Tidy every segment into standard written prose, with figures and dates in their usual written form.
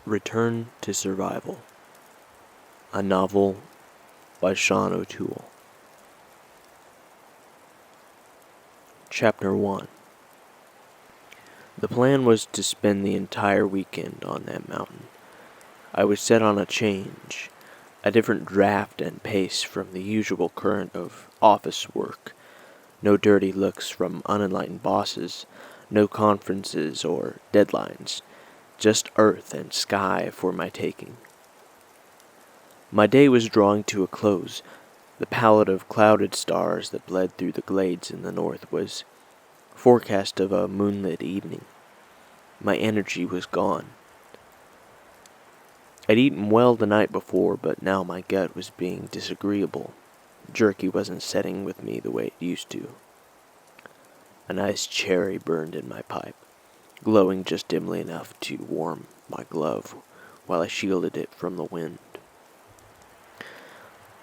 Return to Survival, a novel by Sean O'Toole. Chapter 1. The plan was to spend the entire weekend on that mountain. I was set on a change, a different draft and pace from the usual current of office work. No dirty looks from unenlightened bosses, no conferences or deadlines, just earth and sky for my taking. My day was drawing to a close. The palette of clouded stars that bled through the glades in the north was forecast of a moonlit evening. My energy was gone. I'd eaten well the night before, but now my gut was being disagreeable. Jerky wasn't setting with me the way it used to. A nice cherry burned in my pipe, glowing just dimly enough to warm my glove while I shielded it from the wind.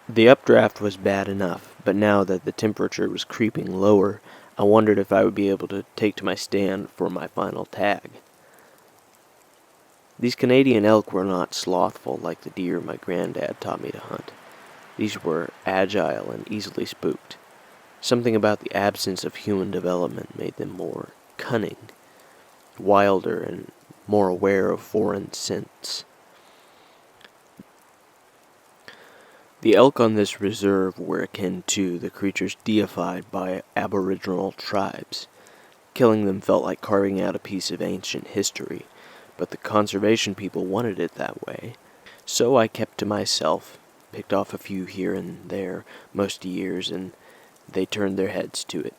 The updraft was bad enough, but now that the temperature was creeping lower, I wondered if I would be able to take to my stand for my final tag. These Canadian elk were not slothful like the deer my granddad taught me to hunt. These were agile and easily spooked. Something about the absence of human development made them more cunning, wilder, and more aware of foreign scents. The elk on this reserve were akin to the creatures deified by Aboriginal tribes. Killing them felt like carving out a piece of ancient history, but the conservation people wanted it that way. So I kept to myself, picked off a few here and there most years, and they turned their heads to it.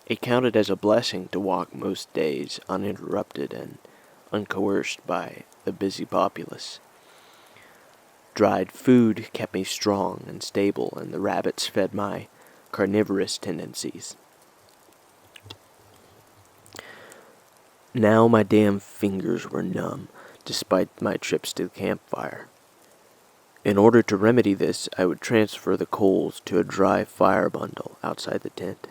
It counted as a blessing to walk most days uninterrupted and uncoerced by the busy populace. Dried food kept me strong and stable, and the rabbits fed my carnivorous tendencies. Now my damn fingers were numb, despite my trips to the campfire. In order to remedy this, I would transfer the coals to a dry fire bundle outside the tent.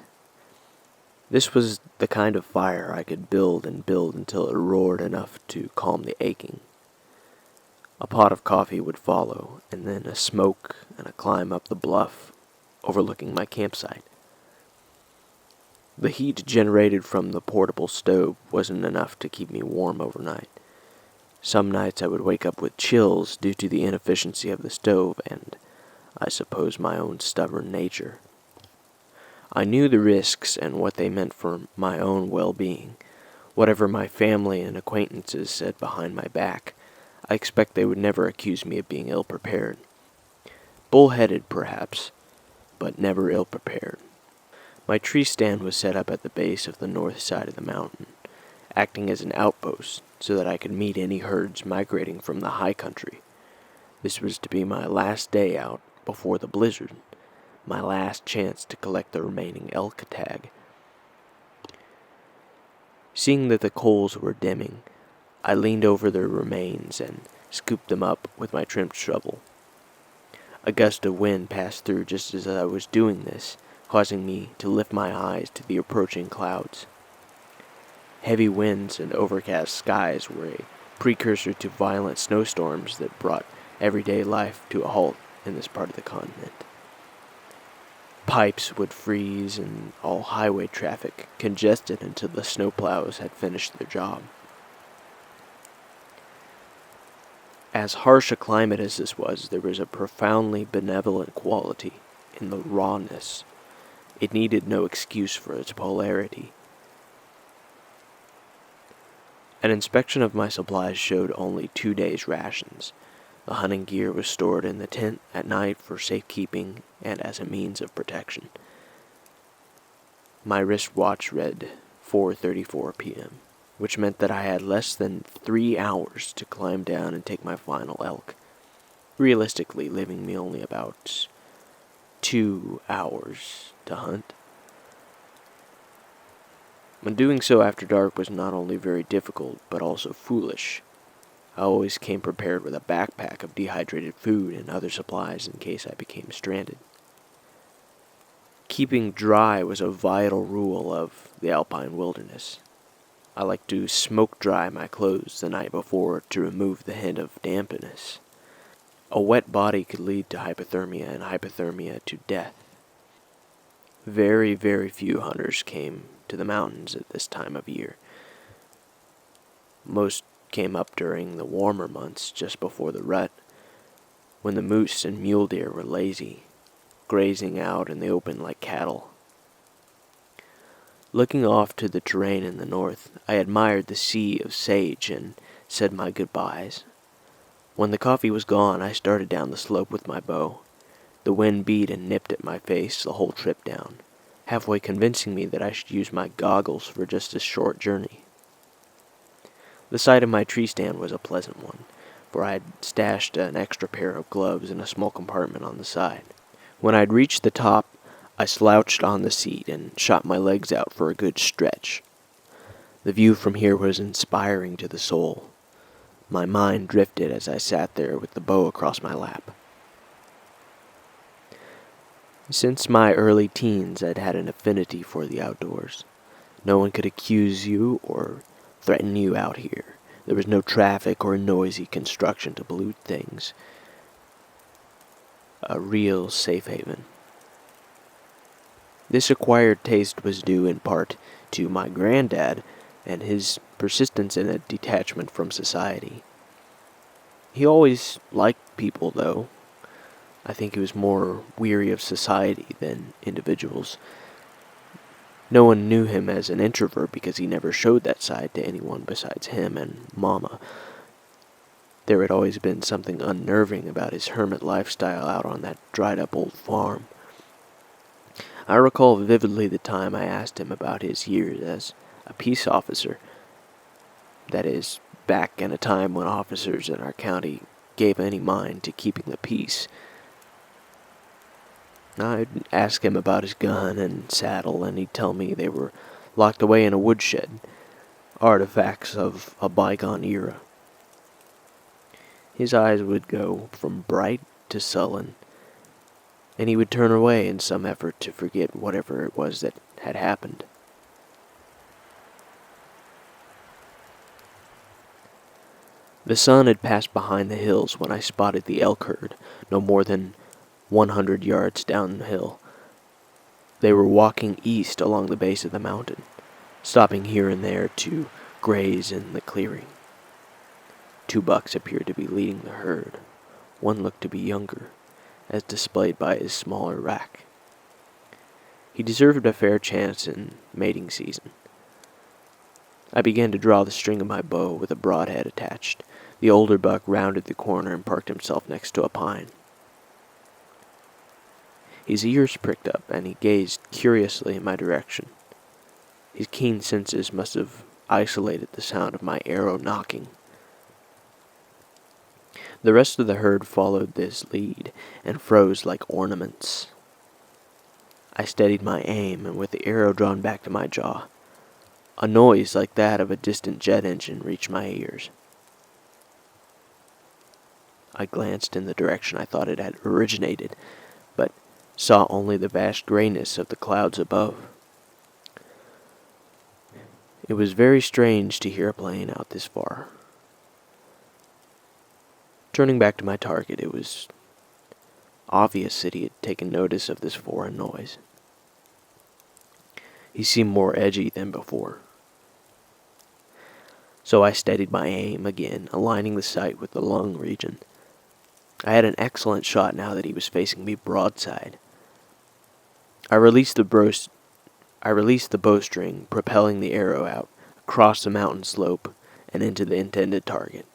This was the kind of fire I could build and build until it roared enough to calm the aching. A pot of coffee would follow, and then a smoke and a climb up the bluff overlooking my campsite. The heat generated from the portable stove wasn't enough to keep me warm overnight. Some nights I would wake up with chills due to the inefficiency of the stove and, I suppose, my own stubborn nature. I knew the risks and what they meant for my own well-being. Whatever my family and acquaintances said behind my back, I expect they would never accuse me of being ill-prepared. Bull-headed, perhaps, but never ill-prepared. My tree stand was set up at the base of the north side of the mountain, acting as an outpost so that I could meet any herds migrating from the high country. This was to be my last day out before the blizzard, my last chance to collect the remaining elk tag. Seeing that the coals were dimming, I leaned over their remains and scooped them up with my trimmed shovel. A gust of wind passed through just as I was doing this, causing me to lift my eyes to the approaching clouds. Heavy winds and overcast skies were a precursor to violent snowstorms that brought everyday life to a halt in this part of the continent. Pipes would freeze and all highway traffic congested until the snowplows had finished their job. As harsh a climate as this was, there was a profoundly benevolent quality in the rawness. It needed no excuse for its polarity. An inspection of my supplies showed only 2 days' rations. The hunting gear was stored in the tent at night for safekeeping and as a means of protection. My wristwatch read 4:34 p.m., which meant that I had less than 3 hours to climb down and take my final elk, realistically leaving me only about 2 hours to hunt. When doing so after dark was not only very difficult, but also foolish. I always came prepared with a backpack of dehydrated food and other supplies in case I became stranded. Keeping dry was a vital rule of the alpine wilderness. I like to smoke dry my clothes the night before to remove the hint of dampness. A wet body could lead to hypothermia, and hypothermia to death. Very, very few hunters came to the mountains at this time of year. Most came up during the warmer months just before the rut, when the moose and mule deer were lazy, grazing out in the open like cattle. Looking off to the terrain in the north, I admired the sea of sage and said my goodbyes. When the coffee was gone, I started down the slope with my bow. The wind beat and nipped at my face the whole trip down, halfway convincing me that I should use my goggles for just this short journey. The sight of my tree stand was a pleasant one, for I had stashed an extra pair of gloves in a small compartment on the side. When I had reached the top, I slouched on the seat and shot my legs out for a good stretch. The view from here was inspiring to the soul. My mind drifted as I sat there with the bow across my lap. Since my early teens, I'd had an affinity for the outdoors. No one could accuse you or threaten you out here. There was no traffic or noisy construction to pollute things. A real safe haven. This acquired taste was due in part to my granddad and his persistence in a detachment from society. He always liked people, though. I think he was more weary of society than individuals. No one knew him as an introvert because he never showed that side to anyone besides him and Mama. There had always been something unnerving about his hermit lifestyle out on that dried-up old farm. I recall vividly the time I asked him about his years as a peace officer. That is, back in a time when officers in our county gave any mind to keeping the peace. I'd ask him about his gun and saddle, and he'd tell me they were locked away in a woodshed, artifacts of a bygone era. His eyes would go from bright to sullen, and he would turn away in some effort to forget whatever it was that had happened. The sun had passed behind the hills when I spotted the elk herd, no more than 100 yards down the hill. They were walking east along the base of the mountain, stopping here and there to graze in the clearing. 2 bucks appeared to be leading the herd. One looked to be younger, as displayed by his smaller rack. He deserved a fair chance in mating season. I began to draw the string of my bow with a broadhead attached. The older buck rounded the corner and parked himself next to a pine. His ears pricked up, and he gazed curiously in my direction. His keen senses must have isolated the sound of my arrow knocking. The rest of the herd followed this lead and froze like ornaments. I steadied my aim, and with the arrow drawn back to my jaw, a noise like that of a distant jet engine reached my ears. I glanced in the direction I thought it had originated, but saw only the vast grayness of the clouds above. It was very strange to hear a plane out this far. Turning back to my target, it was obvious that he had taken notice of this foreign noise. He seemed more edgy than before. So I steadied my aim again, aligning the sight with the lung region. I had an excellent shot now that he was facing me broadside. I released the bowstring, propelling the arrow out across the mountain slope and into the intended target.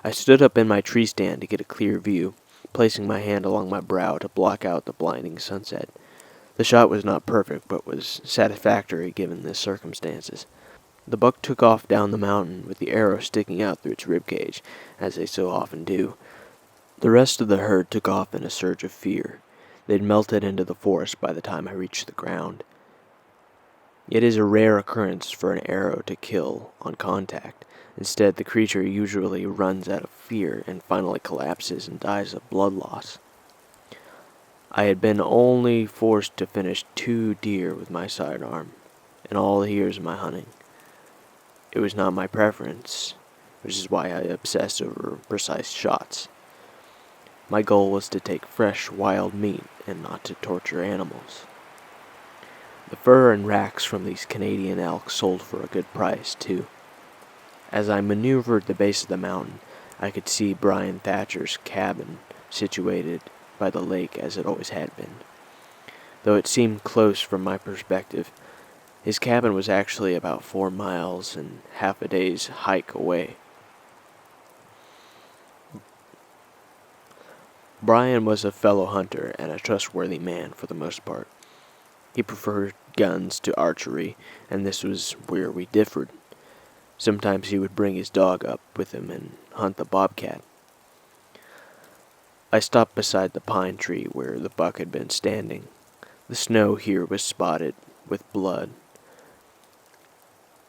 I stood up in my tree stand to get a clear view, placing my hand along my brow to block out the blinding sunset. The shot was not perfect, but was satisfactory given the circumstances. The buck took off down the mountain with the arrow sticking out through its ribcage, as they so often do. The rest of the herd took off in a surge of fear. They'd melted into the forest by the time I reached the ground. It is a rare occurrence for an arrow to kill on contact. Instead, the creature usually runs out of fear and finally collapses and dies of blood loss. I had been only forced to finish 2 deer with my sidearm in all the years of my hunting. It was not my preference, which is why I obsessed over precise shots. My goal was to take fresh, wild meat and not to torture animals. The fur and racks from these Canadian elk sold for a good price, too. As I maneuvered the base of the mountain, I could see Brian Thatcher's cabin situated by the lake as it always had been. Though it seemed close from my perspective, his cabin was actually about 4 miles and half a day's hike away. Brian was a fellow hunter and a trustworthy man for the most part. He preferred guns to archery, and this was where we differed. Sometimes he would bring his dog up with him and hunt the bobcat. I stopped beside the pine tree where the buck had been standing. The snow here was spotted with blood.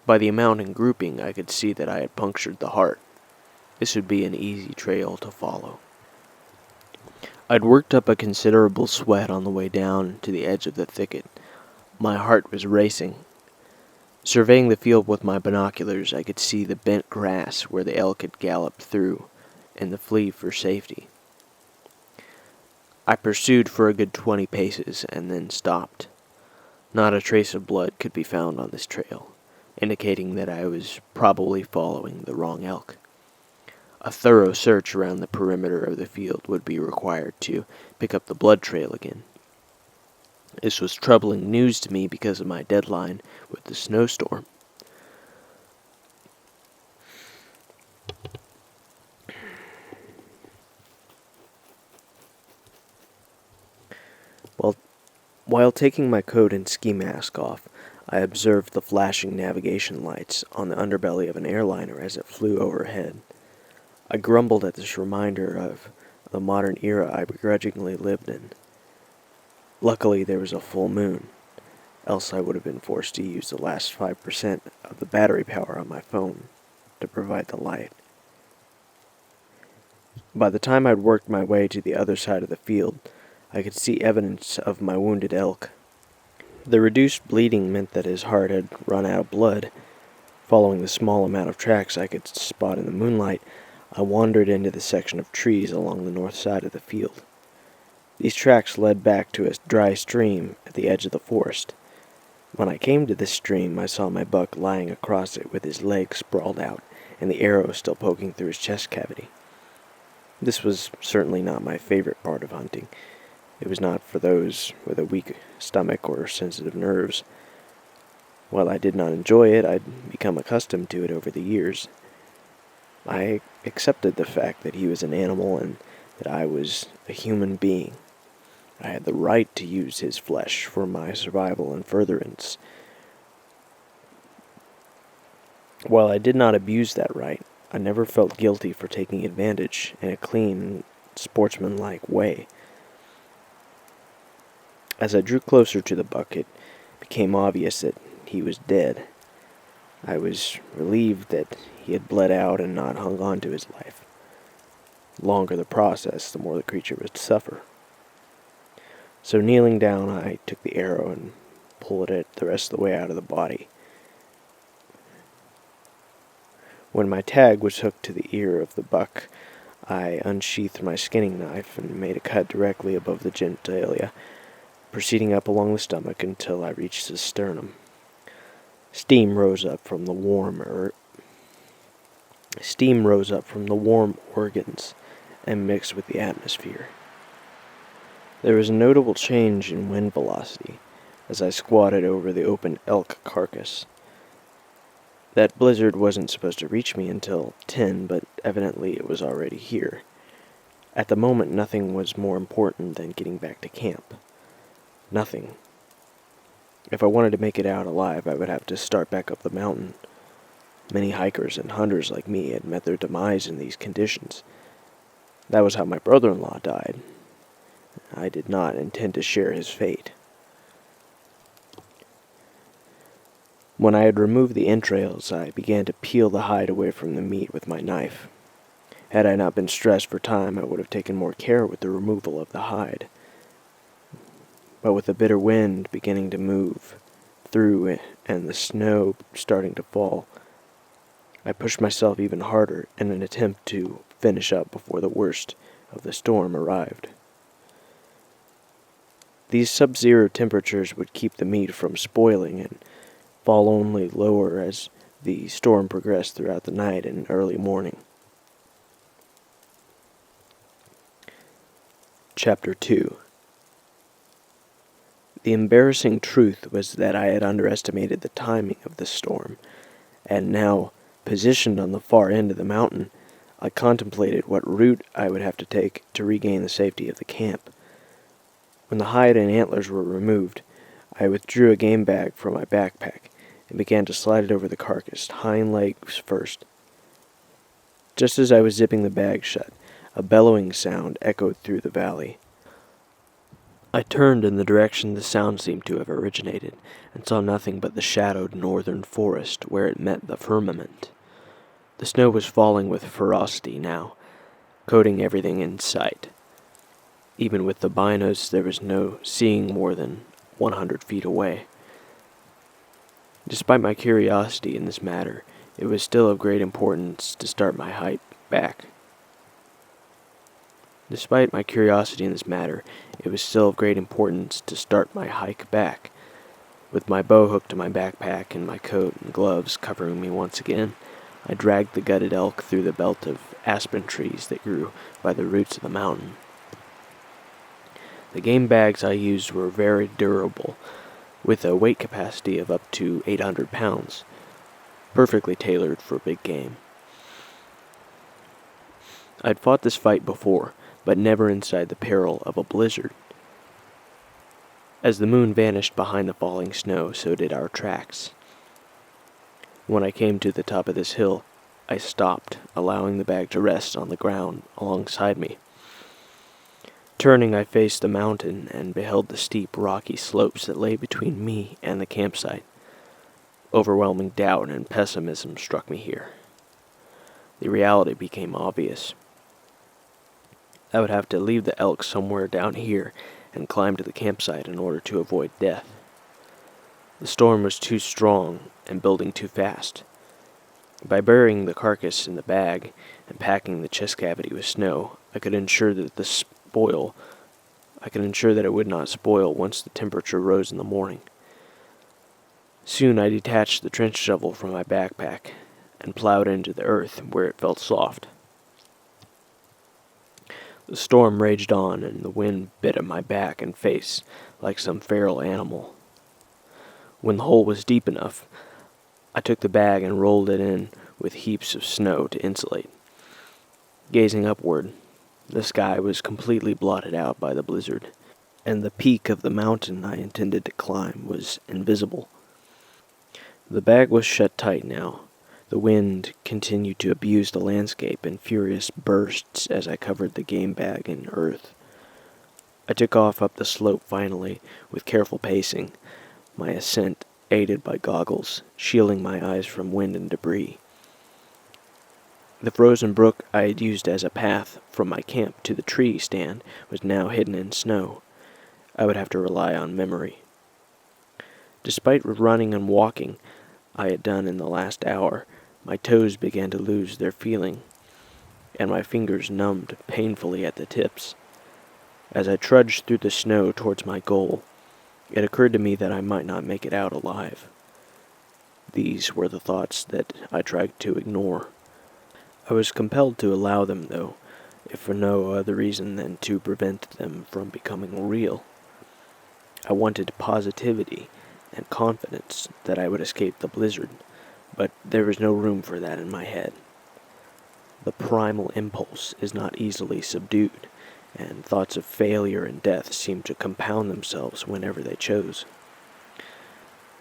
By the amount and grouping, I could see that I had punctured the heart. This would be an easy trail to follow. I'd worked up a considerable sweat on the way down to the edge of the thicket. My heart was racing. Surveying the field with my binoculars, I could see the bent grass where the elk had galloped through, and the flee for safety. I pursued for a good 20 paces and then stopped. Not a trace of blood could be found on this trail, indicating that I was probably following the wrong elk. A thorough search around the perimeter of the field would be required to pick up the blood trail again. This was troubling news to me because of my deadline with the snowstorm. While taking my coat and ski mask off, I observed the flashing navigation lights on the underbelly of an airliner as it flew overhead. I grumbled at this reminder of the modern era I begrudgingly lived in. Luckily, there was a full moon, else I would have been forced to use the last 5% of the battery power on my phone to provide the light. By the time I'd worked my way to the other side of the field, I could see evidence of my wounded elk. The reduced bleeding meant that his heart had run out of blood. Following the small amount of tracks I could spot in the moonlight, I wandered into the section of trees along the north side of the field. These tracks led back to a dry stream at the edge of the forest. When I came to this stream, I saw my buck lying across it with his legs sprawled out and the arrow still poking through his chest cavity. This was certainly not my favorite part of hunting. It was not for those with a weak stomach or sensitive nerves. While I did not enjoy it, I'd become accustomed to it over the years. I accepted the fact that he was an animal and that I was a human being. I had the right to use his flesh for my survival and furtherance. While I did not abuse that right, I never felt guilty for taking advantage in a clean, sportsmanlike way. As I drew closer to the buck, it became obvious that he was dead. I was relieved that he had bled out and not hung on to his life. The longer the process, the more the creature would suffer. So kneeling down, I took the arrow and pulled it the rest of the way out of the body. When my tag was hooked to the ear of the buck, I unsheathed my skinning knife and made a cut directly above the genitalia, proceeding up along the stomach until I reached the sternum. Steam rose up from the warm organs and mixed with the atmosphere. There was a notable change in wind velocity as I squatted over the open elk carcass. That blizzard wasn't supposed to reach me until 10, but evidently it was already here. At the moment, nothing was more important than getting back to camp. Nothing. If I wanted to make it out alive, I would have to start back up the mountain. Many hikers and hunters like me had met their demise in these conditions. That was how my brother-in-law died. I did not intend to share his fate. When I had removed the entrails, I began to peel the hide away from the meat with my knife. Had I not been stressed for time, I would have taken more care with the removal of the hide. But with the bitter wind beginning to move through it and the snow starting to fall, I pushed myself even harder in an attempt to finish up before the worst of the storm arrived. These sub-zero temperatures would keep the meat from spoiling and fall only lower as the storm progressed throughout the night and early morning. Chapter 2. The embarrassing truth was that I had underestimated the timing of the storm, and now, positioned on the far end of the mountain, I contemplated what route I would have to take to regain the safety of the camp. When the hide and antlers were removed, I withdrew a game bag from my backpack and began to slide it over the carcass, hind legs first. Just as I was zipping the bag shut, a bellowing sound echoed through the valley. I turned in the direction the sound seemed to have originated, and saw nothing but the shadowed northern forest where it met the firmament. The snow was falling with ferocity now, coating everything in sight. Even with the binos, there was no seeing more than 100 feet away. Despite my curiosity in this matter, it was still of great importance to start my hike back. With my bow hooked to my backpack and my coat and gloves covering me once again, I dragged the gutted elk through the belt of aspen trees that grew by the roots of the mountain. The game bags I used were very durable, with a weight capacity of up to 800 pounds, perfectly tailored for big game. I'd fought this fight before, but never inside the peril of a blizzard. As the moon vanished behind the falling snow, so did our tracks. When I came to the top of this hill, I stopped, allowing the bag to rest on the ground alongside me. Turning, I faced the mountain and beheld the steep, rocky slopes that lay between me and the campsite. Overwhelming doubt and pessimism struck me here. The reality became obvious. I would have to leave the elk somewhere down here and climb to the campsite in order to avoid death. The storm was too strong and building too fast. By burying the carcass in the bag and packing the chest cavity with snow, I could ensure that it would not spoil once the temperature rose in the morning. Soon I detached the trench shovel from my backpack and plowed into the earth where it felt soft. The storm raged on, and the wind bit at my back and face like some feral animal. When the hole was deep enough, I took the bag and rolled it in with heaps of snow to insulate. Gazing upward, the sky was completely blotted out by the blizzard, and the peak of the mountain I intended to climb was invisible. The bag was shut tight now. The wind continued to abuse the landscape in furious bursts as I covered the game bag in earth. I took off up the slope finally, with careful pacing, my ascent aided by goggles, shielding my eyes from wind and debris. The frozen brook I had used as a path from my camp to the tree stand was now hidden in snow. I would have to rely on memory. Despite running and walking I had done in the last hour, my toes began to lose their feeling, and my fingers numbed painfully at the tips. As I trudged through the snow towards my goal, it occurred to me that I might not make it out alive. These were the thoughts that I tried to ignore. I was compelled to allow them, though, if for no other reason than to prevent them from becoming real. I wanted positivity and confidence that I would escape the blizzard, but there was no room for that in my head. The primal impulse is not easily subdued, and thoughts of failure and death seemed to compound themselves whenever they chose.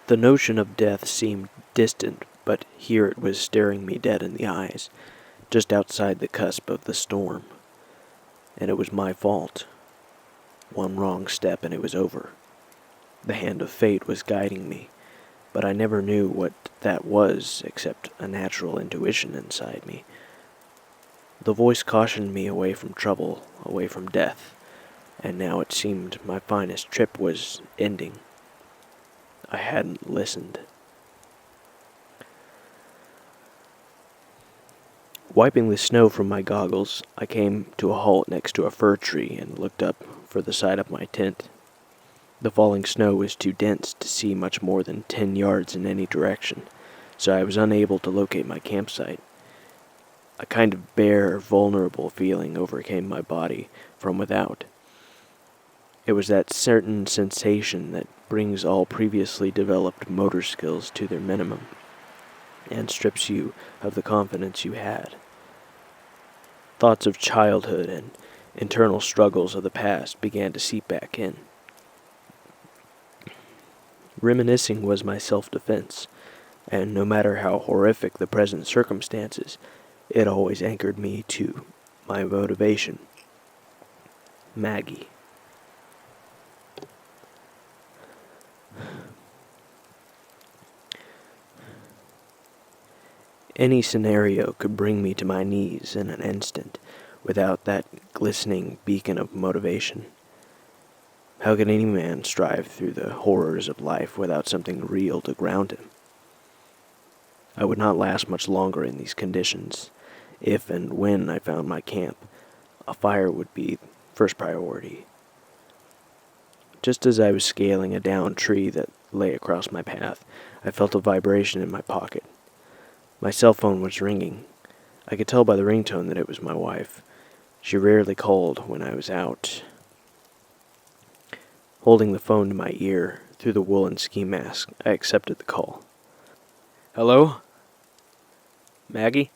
The notion of death seemed distant, but here it was staring me dead in the eyes, just outside the cusp of the storm. And it was my fault. One wrong step and it was over. The hand of fate was guiding me, but I never knew what that was except a natural intuition inside me. The voice cautioned me away from trouble, away from death, and now it seemed my finest trip was ending. I hadn't listened. Wiping the snow from my goggles, I came to a halt next to a fir tree and looked up for the side of my tent. The falling snow was too dense to see much more than 10 yards in any direction, so I was unable to locate my campsite. A kind of bare, vulnerable feeling overcame my body from without. It was that certain sensation that brings all previously developed motor skills to their minimum and strips you of the confidence you had. Thoughts of childhood and internal struggles of the past began to seep back in. Reminiscing was my self-defense, and no matter how horrific the present circumstances, it always anchored me to my motivation. Maggie. Any scenario could bring me to my knees in an instant without that glistening beacon of motivation. How can any man strive through the horrors of life without something real to ground him? I would not last much longer in these conditions. If and when I found my camp, a fire would be first priority. Just as I was scaling a downed tree that lay across my path, I felt a vibration in my pocket. My cell phone was ringing. I could tell by the ringtone that it was my wife. She rarely called when I was out. Holding the phone to my ear through the woolen ski mask, I accepted the call. Hello? Maggie?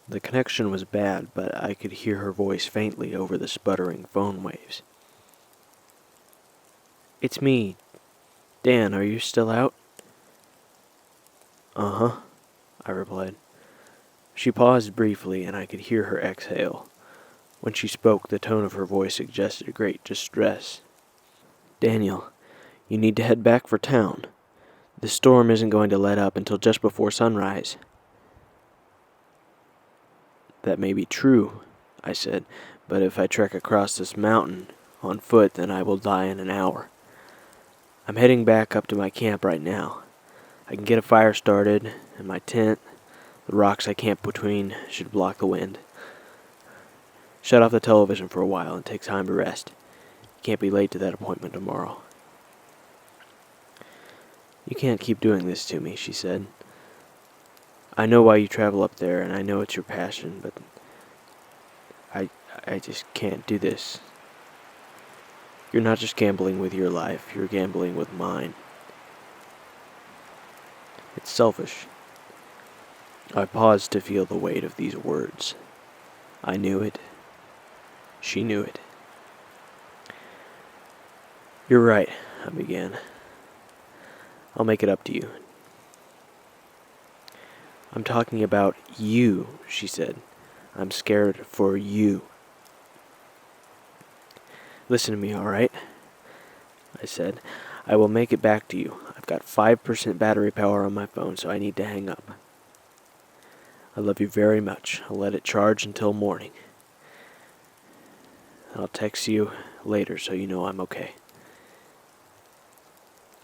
The connection was bad, but I could hear her voice faintly over the sputtering phone waves. It's me. Dan, are you still out? Uh-huh, I replied. She paused briefly, and I could hear her exhale. When she spoke, the tone of her voice suggested great distress. Daniel, you need to head back for town. The storm isn't going to let up until just before sunrise. That may be true, I said, but if I trek across this mountain on foot, then I will die in an hour. I'm heading back up to my camp right now. I can get a fire started, and my tent, the rocks I camp between, should block the wind. Shut off the television for a while and take time to rest. You can't be late to that appointment tomorrow. You can't keep doing this to me, she said. I know why you travel up there, and I know it's your passion, but I just can't do this. You're not just gambling with your life, you're gambling with mine. It's selfish. I paused to feel the weight of these words. I knew it. She knew it. You're right, I began. I'll make it up to you. I'm talking about you, she said. I'm scared for you. Listen to me, all right? I said. I will make it back to you. I've got 5% battery power on my phone, so I need to hang up. I love you very much. I'll let it charge until morning. I'll text you later so you know I'm okay.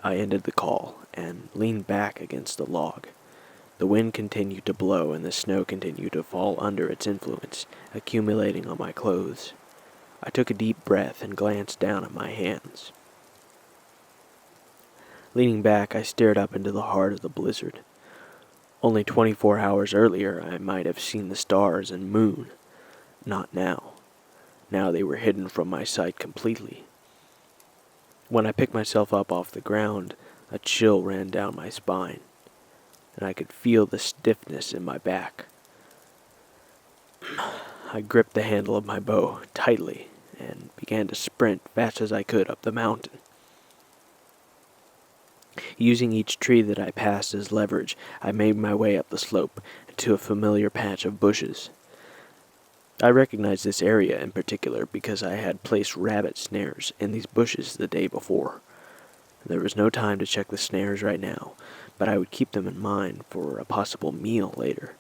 I ended the call and leaned back against the log. The wind continued to blow and the snow continued to fall under its influence, accumulating on my clothes. I took a deep breath and glanced down at my hands. Leaning back, I stared up into the heart of the blizzard. Only 24 hours earlier, I might have seen the stars and moon. Not now. Now they were hidden from my sight completely. When I picked myself up off the ground, a chill ran down my spine, and I could feel the stiffness in my back. I gripped the handle of my bow tightly and began to sprint fast as I could up the mountain. Using each tree that I passed as leverage, I made my way up the slope to a familiar patch of bushes. I recognized this area in particular because I had placed rabbit snares in these bushes the day before. There was no time to check the snares right now, but I would keep them in mind for a possible meal later.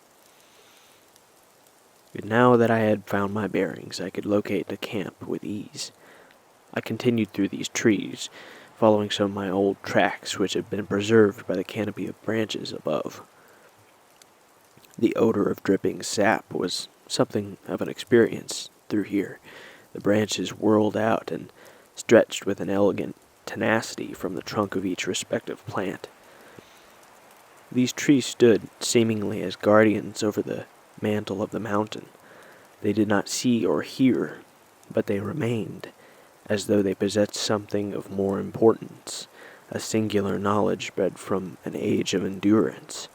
Now that I had found my bearings, I could locate the camp with ease. I continued through these trees, following some of my old tracks which had been preserved by the canopy of branches above. The odor of dripping sap was something of an experience through here. The branches whirled out and stretched with an elegant tenacity from the trunk of each respective plant. These trees stood seemingly as guardians over the mantle of the mountain. They did not see or hear, but they remained, as though they possessed something of more importance, a singular knowledge bred from an age of endurance.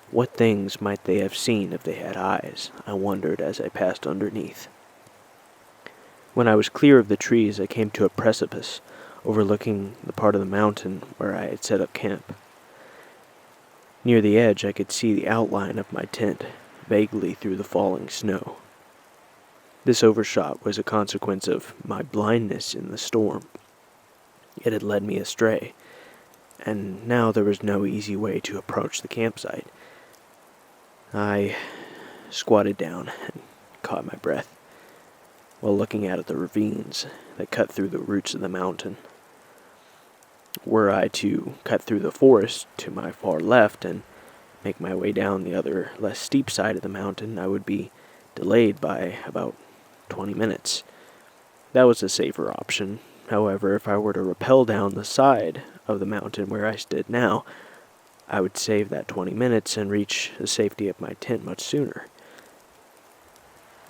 What things might they have seen if they had eyes? I wondered as I passed underneath. When I was clear of the trees, I came to a precipice overlooking the part of the mountain where I had set up camp. Near the edge, I could see the outline of my tent, vaguely through the falling snow. This overshot was a consequence of my blindness in the storm. It had led me astray, and now there was no easy way to approach the campsite. I squatted down and caught my breath while looking out at the ravines that cut through the roots of the mountain. Were I to cut through the forest to my far left and make my way down the other, less steep side of the mountain, I would be delayed by about 20 minutes. That was a safer option. However, if I were to rappel down the side of the mountain where I stood now, I would save that 20 minutes and reach the safety of my tent much sooner.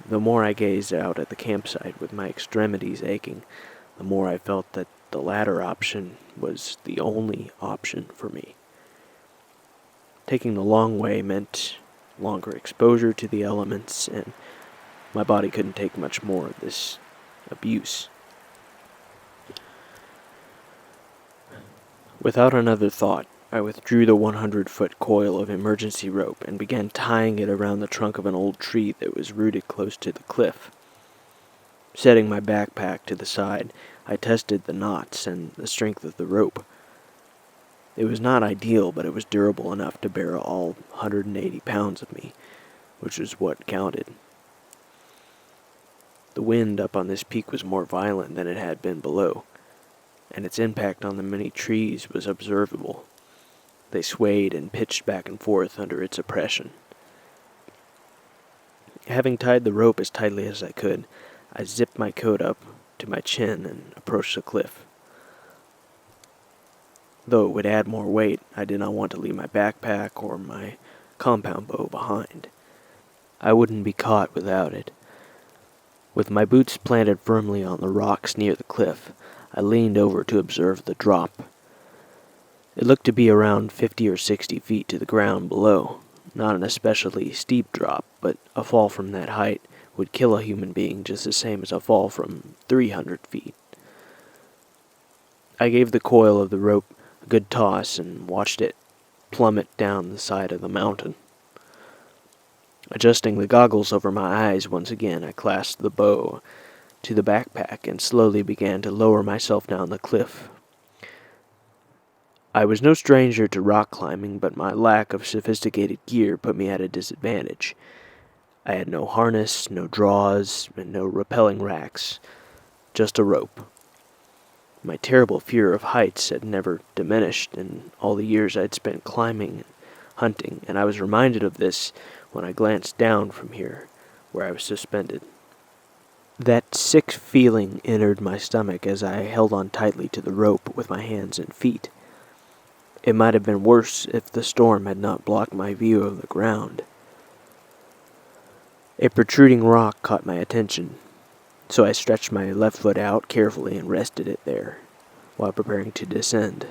The more I gazed out at the campsite with my extremities aching, the more I felt that the latter option was the only option for me. Taking the long way meant longer exposure to the elements, and my body couldn't take much more of this abuse. Without another thought, I withdrew the 100-foot coil of emergency rope and began tying it around the trunk of an old tree that was rooted close to the cliff. Setting my backpack to the side, I tested the knots and the strength of the rope. It was not ideal, but it was durable enough to bear all 180 pounds of me, which was what counted. The wind up on this peak was more violent than it had been below, and its impact on the many trees was observable. They swayed and pitched back and forth under its oppression. Having tied the rope as tightly as I could, I zipped my coat up to my chin and approached the cliff. Though it would add more weight, I did not want to leave my backpack or my compound bow behind. I wouldn't be caught without it. With my boots planted firmly on the rocks near the cliff, I leaned over to observe the drop. It looked to be around 50 or 60 feet to the ground below. Not an especially steep drop, but a fall from that height would kill a human being just the same as a fall from 300 feet. I gave the coil of the rope a good toss and watched it plummet down the side of the mountain. Adjusting the goggles over my eyes once again, I clasped the bow to the backpack and slowly began to lower myself down the cliff. I was no stranger to rock climbing, but my lack of sophisticated gear put me at a disadvantage. I had no harness, no draws, and no rappelling racks, just a rope. My terrible fear of heights had never diminished in all the years I'd spent climbing and hunting, and I was reminded of this when I glanced down from here, where I was suspended. That sick feeling entered my stomach as I held on tightly to the rope with my hands and feet. It might have been worse if the storm had not blocked my view of the ground. A protruding rock caught my attention, so I stretched my left foot out carefully and rested it there, while preparing to descend.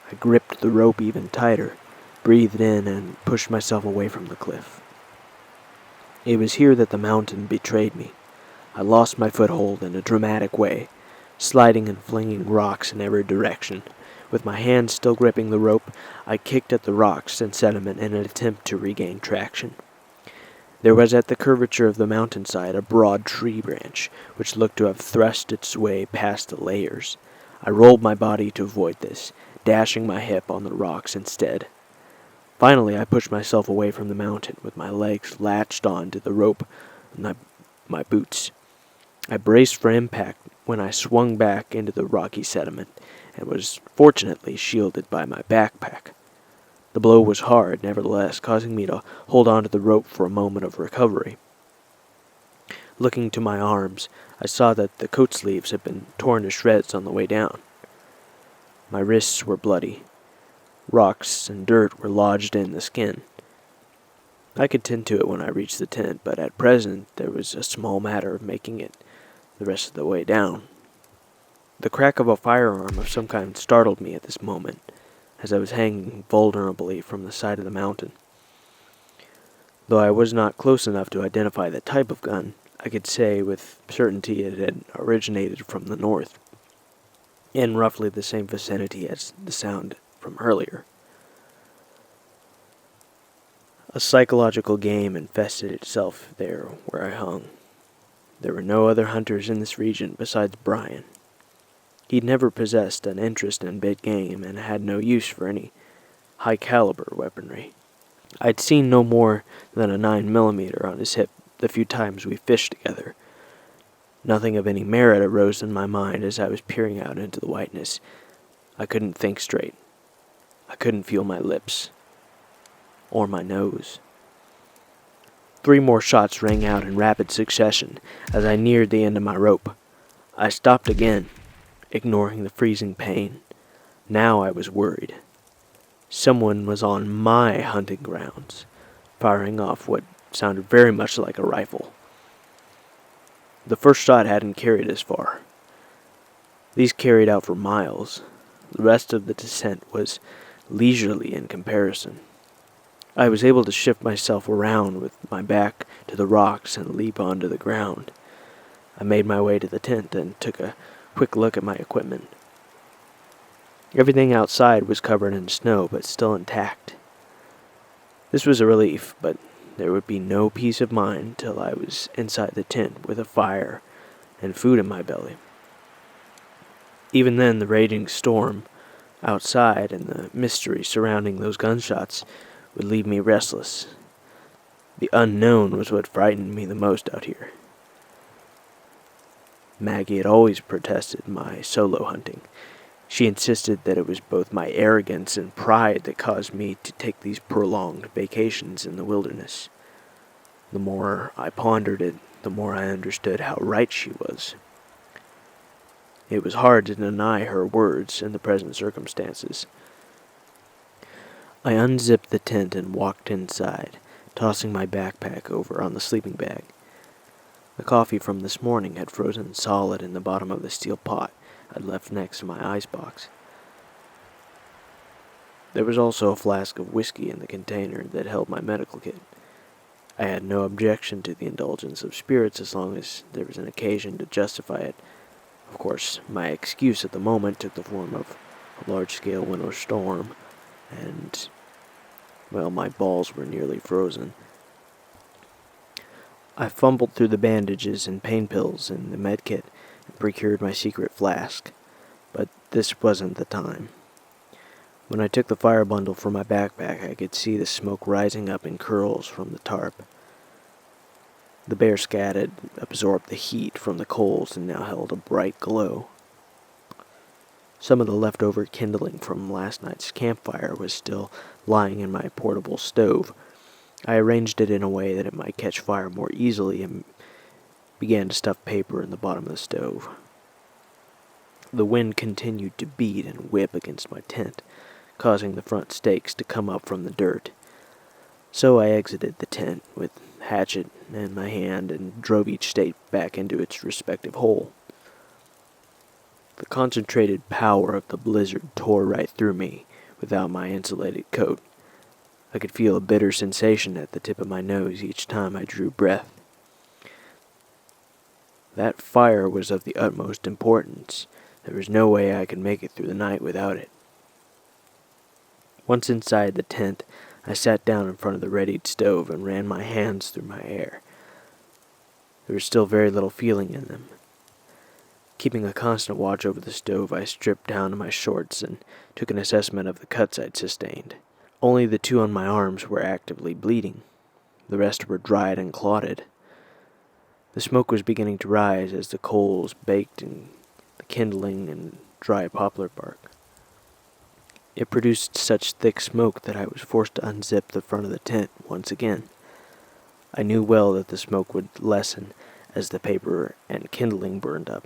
I gripped the rope even tighter, breathed in, and pushed myself away from the cliff. It was here that the mountain betrayed me. I lost my foothold in a dramatic way, sliding and flinging rocks in every direction. With my hands still gripping the rope, I kicked at the rocks and sediment in an attempt to regain traction. There was at the curvature of the mountainside a broad tree branch, which looked to have thrust its way past the layers. I rolled my body to avoid this, dashing my hip on the rocks instead. Finally, I pushed myself away from the mountain, with my legs latched on to the rope and my boots. I braced for impact when I swung back into the rocky sediment, and was fortunately shielded by my backpack. The blow was hard, nevertheless, causing me to hold onto the rope for a moment of recovery. Looking to my arms, I saw that the coat sleeves had been torn to shreds on the way down. My wrists were bloody. Rocks and dirt were lodged in the skin. I could tend to it when I reached the tent, but at present there was a small matter of making it the rest of the way down. The crack of a firearm of some kind startled me at this moment, as I was hanging vulnerably from the side of the mountain. Though I was not close enough to identify the type of gun, I could say with certainty it had originated from the north, in roughly the same vicinity as the sound from earlier. A psychological game infested itself there where I hung. There were no other hunters in this region besides Brian. He'd never possessed an interest in big game and had no use for any high-caliber weaponry. I'd seen no more than a 9mm on his hip the few times we fished together. Nothing of any merit arose in my mind as I was peering out into the whiteness. I couldn't think straight. I couldn't feel my lips. Or my nose. 3 more shots rang out in rapid succession as I neared the end of my rope. I stopped again, ignoring the freezing pain. Now I was worried. Someone was on my hunting grounds, firing off what sounded very much like a rifle. The first shot hadn't carried as far. These carried out for miles. The rest of the descent was leisurely in comparison. I was able to shift myself around with my back to the rocks and leap onto the ground. I made my way to the tent and took a quick look at my equipment. Everything outside was covered in snow, but still intact. This was a relief, but there would be no peace of mind till I was inside the tent with a fire and food in my belly. Even then, the raging storm outside and the mystery surrounding those gunshots would leave me restless. The unknown was what frightened me the most out here. Maggie had always protested my solo hunting. She insisted that it was both my arrogance and pride that caused me to take these prolonged vacations in the wilderness. The more I pondered it, the more I understood how right she was. It was hard to deny her words in the present circumstances. I unzipped the tent and walked inside, tossing my backpack over on the sleeping bag. The coffee from this morning had frozen solid in the bottom of the steel pot I'd left next to my icebox. There was also a flask of whiskey in the container that held my medical kit. I had no objection to the indulgence of spirits as long as there was an occasion to justify it. Of course, my excuse at the moment took the form of a large-scale winter storm, and, well, my balls were nearly frozen. I fumbled through the bandages and pain pills in the med kit and procured my secret flask, but this wasn't the time. When I took the fire bundle from my backpack, I could see the smoke rising up in curls from the tarp. The bear scat had absorbed the heat from the coals and now held a bright glow. Some of the leftover kindling from last night's campfire was still lying in my portable stove. I arranged it in a way that it might catch fire more easily and began to stuff paper in the bottom of the stove. The wind continued to beat and whip against my tent, causing the front stakes to come up from the dirt. So I exited the tent with hatchet in my hand and drove each stake back into its respective hole. The concentrated power of the blizzard tore right through me without my insulated coat. I could feel a bitter sensation at the tip of my nose each time I drew breath. That fire was of the utmost importance. There was no way I could make it through the night without it. Once inside the tent, I sat down in front of the readied stove and ran my hands through my hair. There was still very little feeling in them. Keeping a constant watch over the stove, I stripped down to my shorts and took an assessment of the cuts I'd sustained. Only the 2 on my arms were actively bleeding. The rest were dried and clotted. The smoke was beginning to rise as the coals baked in the kindling and dry poplar bark. It produced such thick smoke that I was forced to unzip the front of the tent once again. I knew well that the smoke would lessen as the paper and kindling burned up.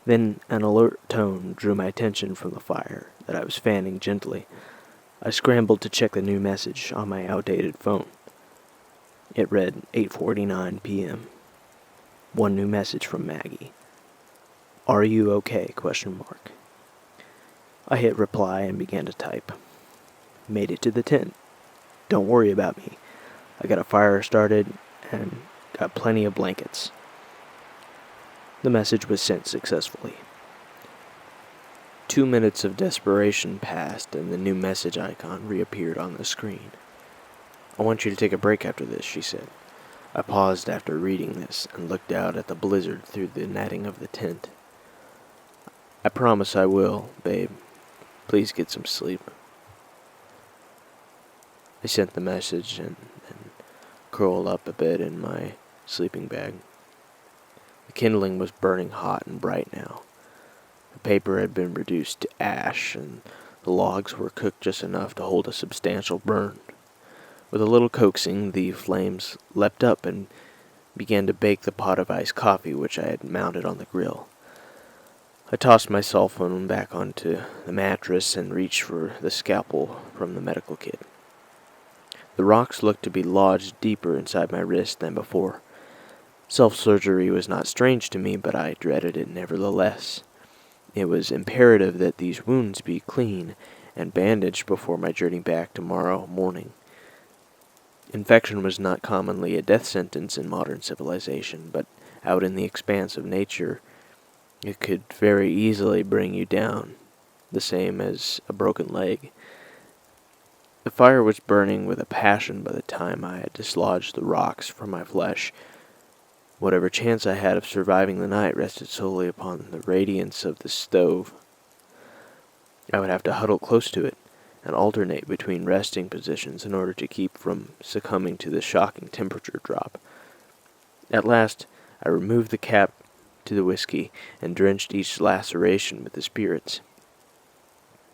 Then an alert tone drew my attention from the fire that I was fanning gently. I scrambled to check the new message on my outdated phone. It read 8:49 p.m. One new message from Maggie. "Are you okay?" ? I hit reply and began to type. "Made it to the tent. Don't worry about me. I got a fire started and got plenty of blankets." The message was sent successfully. 2 minutes of desperation passed and the new message icon reappeared on the screen. "I want you to take a break after this," she said. I paused after reading this and looked out at the blizzard through the netting of the tent. "I promise I will, babe. Please get some sleep." I sent the message and curled up a bit in my sleeping bag. The kindling was burning hot and bright now. The paper had been reduced to ash, and the logs were cooked just enough to hold a substantial burn. With a little coaxing, the flames leapt up and began to bake the pot of iced coffee which I had mounted on the grill. I tossed my cell phone back onto the mattress and reached for the scalpel from the medical kit. The rocks looked to be lodged deeper inside my wrist than before. Self-surgery was not strange to me, but I dreaded it nevertheless. It was imperative that these wounds be clean and bandaged before my journey back tomorrow morning. Infection was not commonly a death sentence in modern civilization, but out in the expanse of nature, it could very easily bring you down, the same as a broken leg. The fire was burning with a passion by the time I had dislodged the rocks from my flesh. Whatever chance I had of surviving the night rested solely upon the radiance of the stove. I would have to huddle close to it and alternate between resting positions in order to keep from succumbing to the shocking temperature drop. At last, I removed the cap to the whiskey and drenched each laceration with the spirits.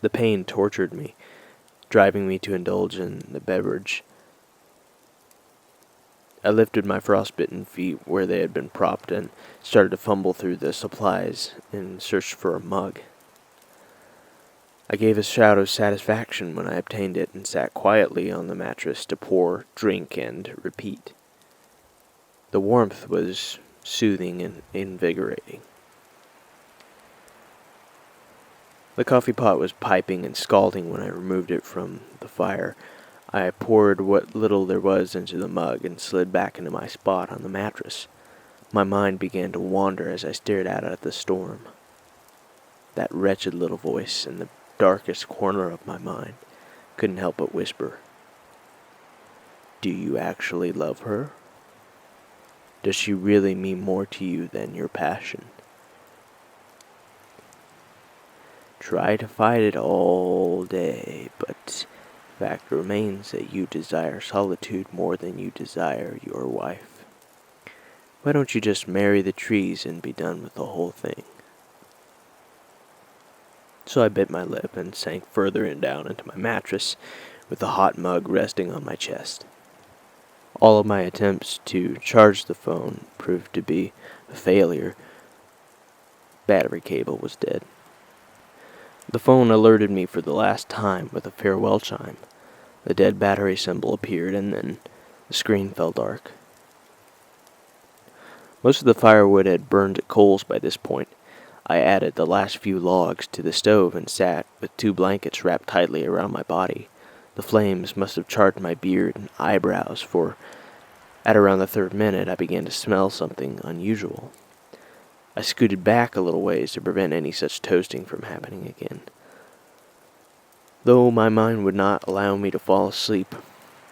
The pain tortured me, driving me to indulge in the beverage. I lifted my frostbitten feet where they had been propped and started to fumble through the supplies in search for a mug. I gave a shout of satisfaction when I obtained it and sat quietly on the mattress to pour, drink, and repeat. The warmth was soothing and invigorating. The coffee pot was piping and scalding when I removed it from the fire. I poured what little there was into the mug and slid back into my spot on the mattress. My mind began to wander as I stared out at the storm. That wretched little voice in the darkest corner of my mind couldn't help but whisper, "Do you actually love her? Does she really mean more to you than your passion? Try to fight it all day, but fact remains that you desire solitude more than you desire your wife. Why don't you just marry the trees and be done with the whole thing?" So I bit my lip and sank further down into my mattress, with the hot mug resting on my chest. All of my attempts to charge the phone proved to be a failure. Battery cable was dead. The phone alerted me for the last time with a farewell chime. The dead battery symbol appeared, and then the screen fell dark. Most of the firewood had burned to coals by this point. I added the last few logs to the stove and sat with 2 blankets wrapped tightly around my body. The flames must have charred my beard and eyebrows, for at around the 3rd minute I began to smell something unusual. I scooted back a little ways to prevent any such toasting from happening again. Though my mind would not allow me to fall asleep,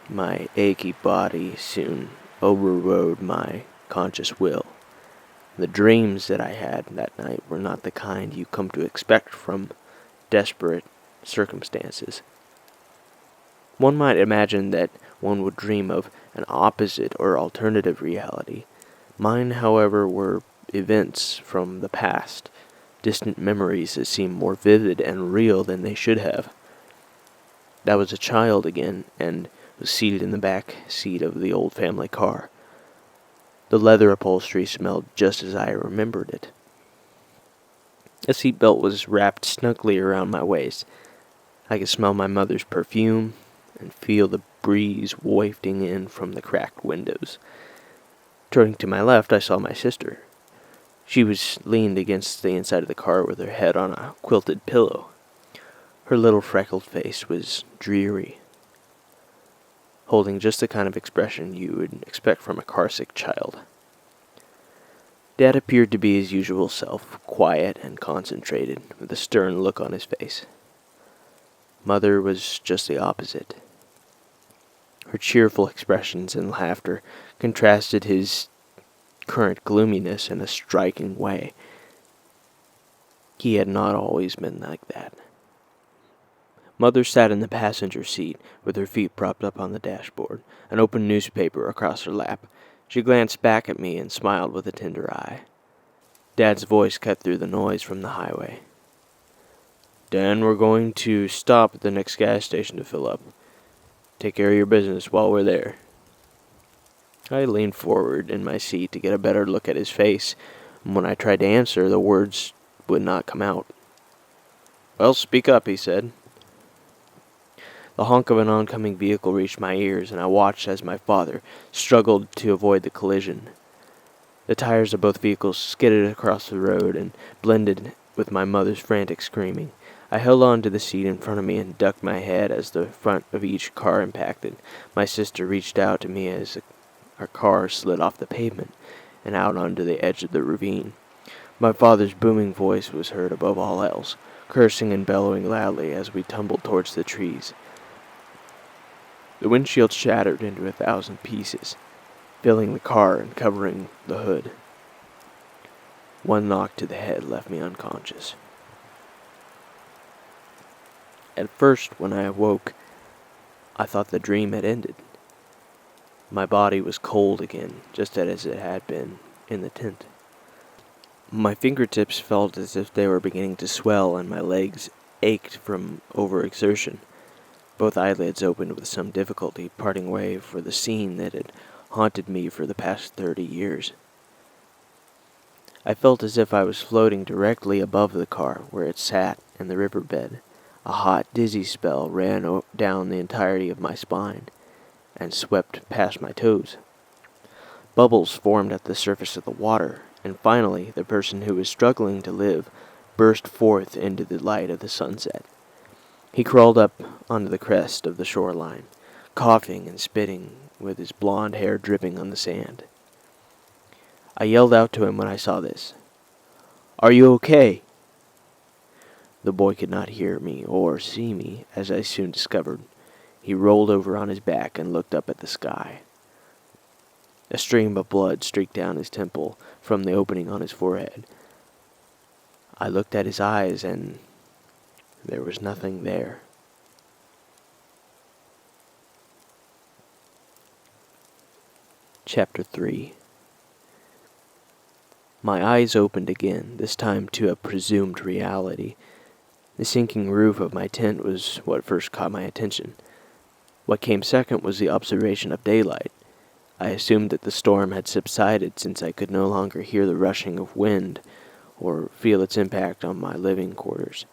my achy body soon overrode my conscious will. The dreams that I had that night were not the kind you come to expect from desperate circumstances. One might imagine that one would dream of an opposite or alternative reality. Mine, however, were events from the past, distant memories that seemed more vivid and real than they should have. I was a child again, and was seated in the back seat of the old family car. The leather upholstery smelled just as I remembered it. A seatbelt was wrapped snugly around my waist. I could smell my mother's perfume and feel the breeze wafting in from the cracked windows. Turning to my left, I saw my sister. She was leaned against the inside of the car with her head on a quilted pillow. Her little freckled face was dreary, holding just the kind of expression you would expect from a car-sick child. Dad appeared to be his usual self, quiet and concentrated, with a stern look on his face. Mother was just the opposite. Her cheerful expressions and laughter contrasted his current gloominess in a striking way. He had not always been like that. Mother sat in the passenger seat, with her feet propped up on the dashboard, an open newspaper across her lap. She glanced back at me and smiled with a tender eye. Dad's voice cut through the noise from the highway. "Dan, we're going to stop at the next gas station to fill up. Take care of your business while we're there." I leaned forward in my seat to get a better look at his face, and when I tried to answer, the words would not come out. "Well, speak up," he said. The honk of an oncoming vehicle reached my ears, and I watched as my father struggled to avoid the collision. The tires of both vehicles skidded across the road and blended with my mother's frantic screaming. I held on to the seat in front of me and ducked my head as the front of each car impacted. My sister reached out to me as our car slid off the pavement and out onto the edge of the ravine. My father's booming voice was heard above all else, cursing and bellowing loudly as we tumbled towards the trees. The windshield shattered into 1,000 pieces, filling the car and covering the hood. One knock to the head left me unconscious. At first, when I awoke, I thought the dream had ended. My body was cold again, just as it had been in the tent. My fingertips felt as if they were beginning to swell, and my legs ached from overexertion. Both eyelids opened with some difficulty, parting way for the scene that had haunted me for the past 30 years. I felt as if I was floating directly above the car where it sat in the riverbed. A hot, dizzy spell ran down the entirety of my spine and swept past my toes. Bubbles formed at the surface of the water, and finally the person who was struggling to live burst forth into the light of the sunset. He crawled up onto the crest of the shoreline, coughing and spitting, with his blonde hair dripping on the sand. I yelled out to him when I saw this. "Are you okay?" The boy could not hear me or see me, as I soon discovered. He rolled over on his back and looked up at the sky. A stream of blood streaked down his temple from the opening on his forehead. I looked at his eyes, and there was nothing there. Chapter 3. My eyes opened again, this time to a presumed reality. The sinking roof of my tent was what first caught my attention. What came second was the observation of daylight. I assumed that the storm had subsided, since I could no longer hear the rushing of wind or feel its impact on my living quarters.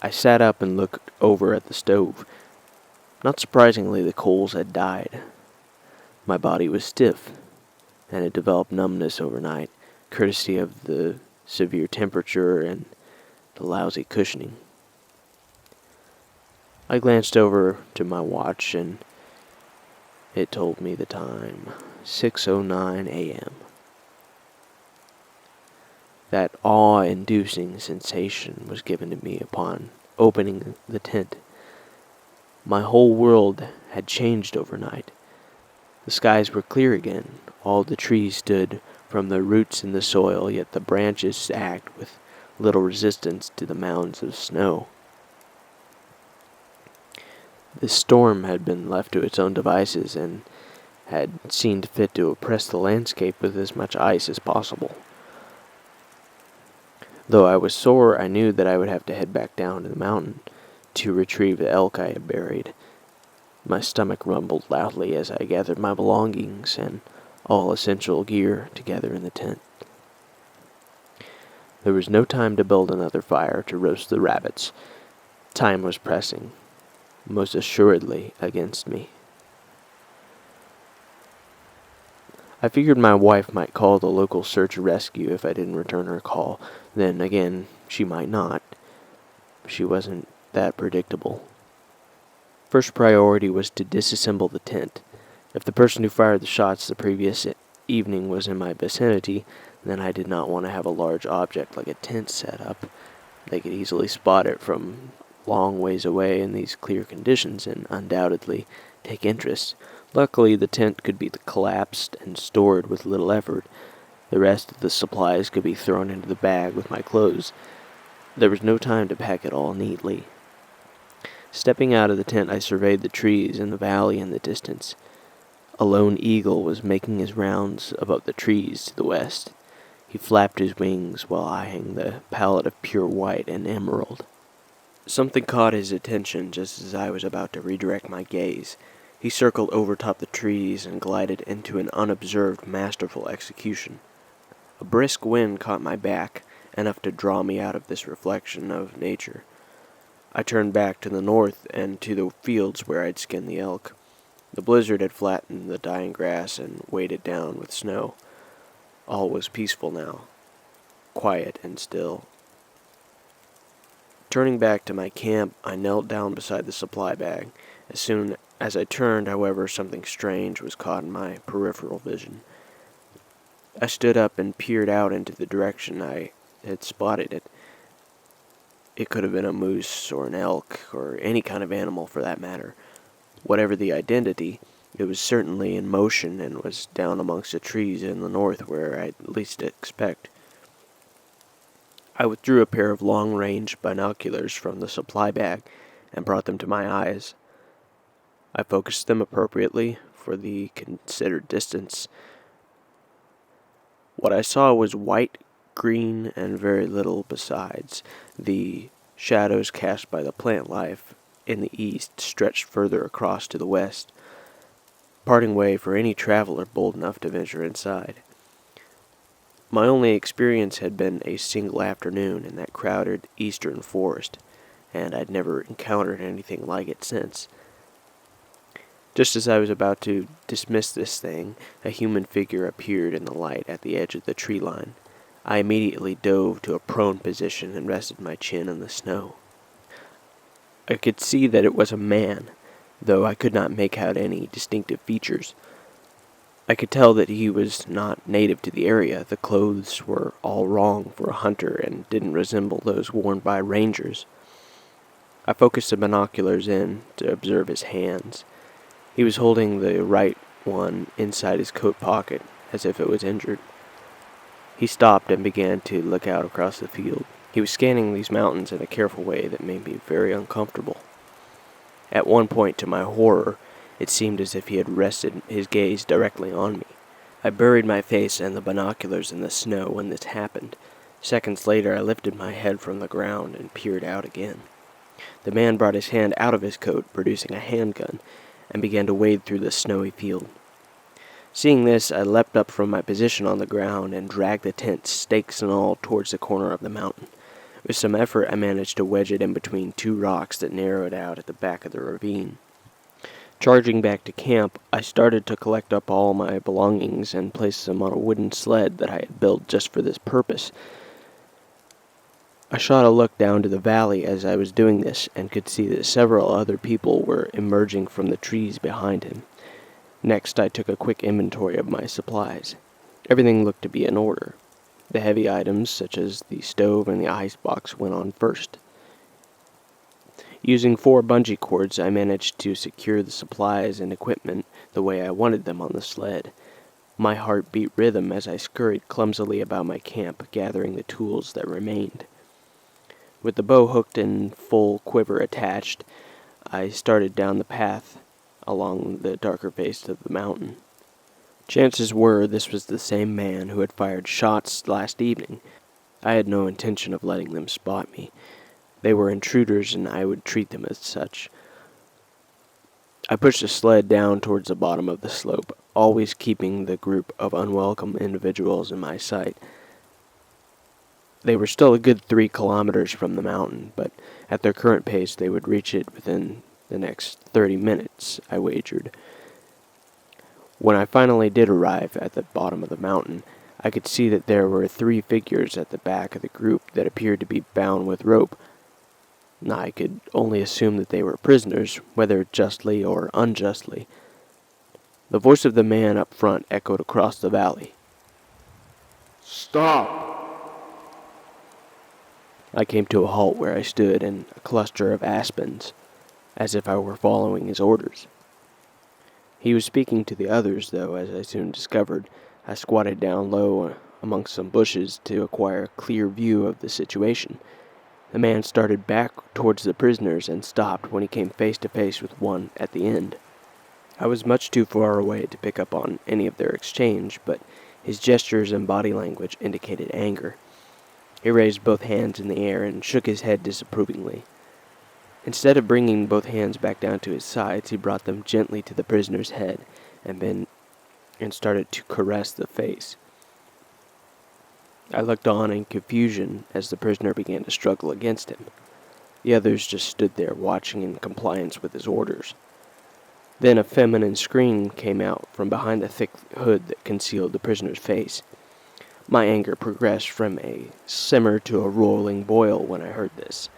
I sat up and looked over at the stove. Not surprisingly, the coals had died. My body was stiff, and it developed numbness overnight, courtesy of the severe temperature and the lousy cushioning. I glanced over to my watch, and it told me the time, 6:09 a.m. That awe-inducing sensation was given to me upon opening the tent. My whole world had changed overnight. The skies were clear again. All the trees stood from their roots in the soil, yet the branches sagged with little resistance to the mounds of snow. The storm had been left to its own devices and had seen fit to oppress the landscape with as much ice as possible. Though I was sore, I knew that I would have to head back down to the mountain to retrieve the elk I had buried. My stomach rumbled loudly as I gathered my belongings and all essential gear together in the tent. There was no time to build another fire to roast the rabbits. Time was pressing, most assuredly against me. I figured my wife might call the local search and rescue if I didn't return her call. Then again, she might not. She wasn't that predictable. First priority was to disassemble the tent. If the person who fired the shots the previous evening was in my vicinity, then I did not want to have a large object like a tent set up. They could easily spot it from long ways away in these clear conditions and undoubtedly take interest. Luckily, the tent could be collapsed and stored with little effort. The rest of the supplies could be thrown into the bag with my clothes. There was no time to pack it all neatly. Stepping out of the tent, I surveyed the trees and the valley in the distance. A lone eagle was making his rounds above the trees to the west. He flapped his wings while eyeing the palette of pure white and emerald. Something caught his attention just as I was about to redirect my gaze. He circled overtop the trees and glided into an unobserved, masterful execution. A brisk wind caught my back, enough to draw me out of this reflection of nature. I turned back to the north and to the fields where I'd skinned the elk. The blizzard had flattened the dying grass and weighed it down with snow. All was peaceful now, quiet and still. Turning back to my camp, I knelt down beside the supply bag. As soon as I turned, however, something strange was caught in my peripheral vision. I stood up and peered out into the direction I had spotted it. It could have been a moose or an elk or any kind of animal for that matter. Whatever the identity, it was certainly in motion and was down amongst the trees in the north where I'd least expect. I withdrew a pair of long-range binoculars from the supply bag and brought them to my eyes. I focused them appropriately for the considered distance. What I saw was white, green, and very little besides. The shadows cast by the plant life in the east stretched further across to the west, parting way for any traveler bold enough to venture inside. My only experience had been a single afternoon in that crowded eastern forest, and I'd never encountered anything like it since. Just as I was about to dismiss this thing, a human figure appeared in the light at the edge of the tree line. I immediately dove to a prone position and rested my chin in the snow. I could see that it was a man, though I could not make out any distinctive features. I could tell that he was not native to the area. The clothes were all wrong for a hunter and didn't resemble those worn by rangers. I focused the binoculars in to observe his hands. He was holding the right one inside his coat pocket, as if it was injured. He stopped and began to look out across the field. He was scanning these mountains in a careful way that made me very uncomfortable. At one point, to my horror, it seemed as if he had rested his gaze directly on me. I buried my face and the binoculars in the snow when this happened. Seconds later, I lifted my head from the ground and peered out again. The man brought his hand out of his coat, producing a handgun, and began to wade through the snowy field. Seeing this, I leapt up from my position on the ground and dragged the tent, stakes and all, towards the corner of the mountain. With some effort, I managed to wedge it in between two rocks that narrowed out at the back of the ravine. Charging back to camp, I started to collect up all my belongings and place them on a wooden sled that I had built just for this purpose. I shot a look down to the valley as I was doing this and could see that several other people were emerging from the trees behind him. Next, I took a quick inventory of my supplies. Everything looked to be in order. The heavy items, such as the stove and the icebox, went on first. Using 4 bungee cords, I managed to secure the supplies and equipment the way I wanted them on the sled. My heart beat rhythm as I scurried clumsily about my camp, gathering the tools that remained. With the bow hooked and full quiver attached, I started down the path along the darker face of the mountain. Chances were this was the same man who had fired shots last evening. I had no intention of letting them spot me. They were intruders, and I would treat them as such. I pushed the sled down towards the bottom of the slope, always keeping the group of unwelcome individuals in my sight. They were still a good 3 kilometers from the mountain, but at their current pace they would reach it within the next 30 minutes, I wagered. When I finally did arrive at the bottom of the mountain, I could see that there were 3 figures at the back of the group that appeared to be bound with rope. I could only assume that they were prisoners, whether justly or unjustly. The voice of the man up front echoed across the valley. "Stop!" I came to a halt where I stood in a cluster of aspens, as if I were following his orders. He was speaking to the others, though, as I soon discovered. I squatted down low amongst some bushes to acquire a clear view of the situation. The man started back towards the prisoners and stopped when he came face to face with one at the end. I was much too far away to pick up on any of their exchange, but his gestures and body language indicated anger. He raised both hands in the air and shook his head disapprovingly. Instead of bringing both hands back down to his sides, he brought them gently to the prisoner's head and started to caress the face. I looked on in confusion as the prisoner began to struggle against him. The others just stood there watching in compliance with his orders. Then a feminine scream came out from behind the thick hood that concealed the prisoner's face. My anger progressed from a simmer to a rolling boil when I heard this.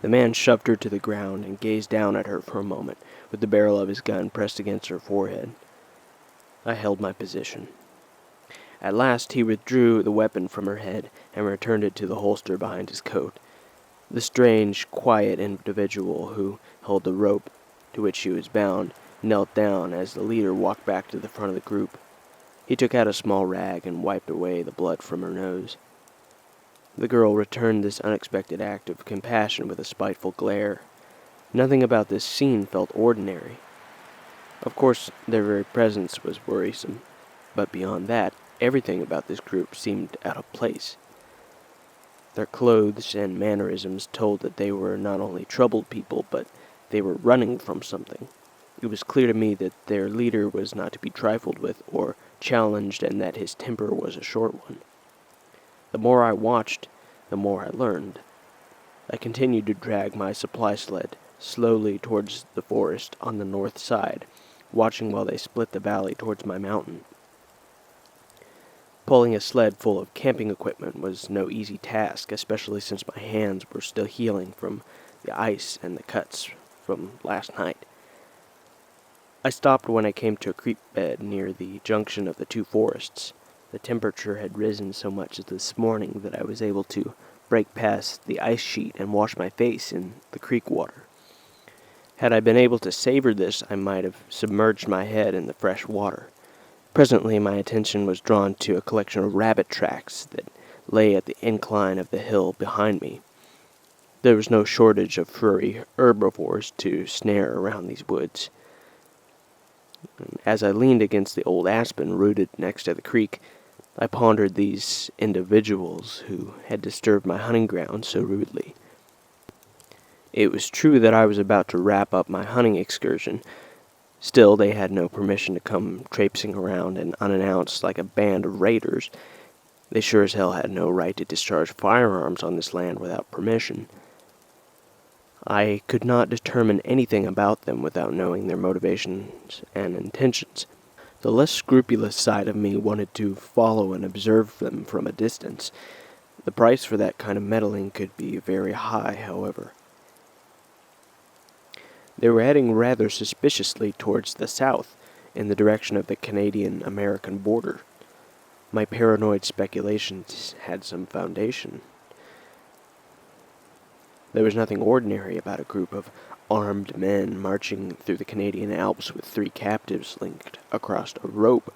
The man shoved her to the ground and gazed down at her for a moment, with the barrel of his gun pressed against her forehead. I held my position. At last he withdrew the weapon from her head and returned it to the holster behind his coat. The strange, quiet individual who held the rope to which she was bound knelt down as the leader walked back to the front of the group. He took out a small rag and wiped away the blood from her nose. The girl returned this unexpected act of compassion with a spiteful glare. Nothing about this scene felt ordinary. Of course, their very presence was worrisome, but beyond that, everything about this group seemed out of place. Their clothes and mannerisms told that they were not only troubled people, but they were running from something. It was clear to me that their leader was not to be trifled with or challenged, and that his temper was a short one. The more I watched, the more I learned. I continued to drag my supply sled slowly towards the forest on the north side, watching while they split the valley towards my mountain. Pulling a sled full of camping equipment was no easy task, especially since my hands were still healing from the ice and the cuts from last night. I stopped when I came to a creek bed near the junction of the 2 forests. The temperature had risen so much this morning that I was able to break past the ice sheet and wash my face in the creek water. Had I been able to savor this, I might have submerged my head in the fresh water. Presently my attention was drawn to a collection of rabbit tracks that lay at the incline of the hill behind me. There was no shortage of furry herbivores to snare around these woods. As I leaned against the old aspen rooted next to the creek, I pondered these individuals who had disturbed my hunting ground so rudely. It was true that I was about to wrap up my hunting excursion. Still, they had no permission to come traipsing around and unannounced like a band of raiders. They sure as hell had no right to discharge firearms on this land without permission. I could not determine anything about them without knowing their motivations and intentions. The less scrupulous side of me wanted to follow and observe them from a distance. The price for that kind of meddling could be very high, however. They were heading rather suspiciously towards the south, in the direction of the Canadian-American border. My paranoid speculations had some foundation. There was nothing ordinary about a group of armed men marching through the Canadian Alps with 3 captives linked across a rope.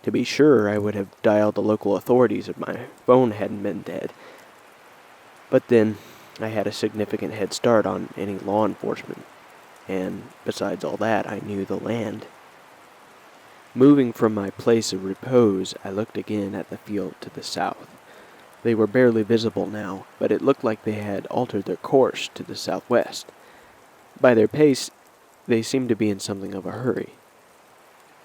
To be sure, I would have dialed the local authorities if my phone hadn't been dead. But then, I had a significant head start on any law enforcement, and besides all that, I knew the land. Moving from my place of repose, I looked again at the field to the south. They were barely visible now, but it looked like they had altered their course to the southwest. By their pace, they seemed to be in something of a hurry.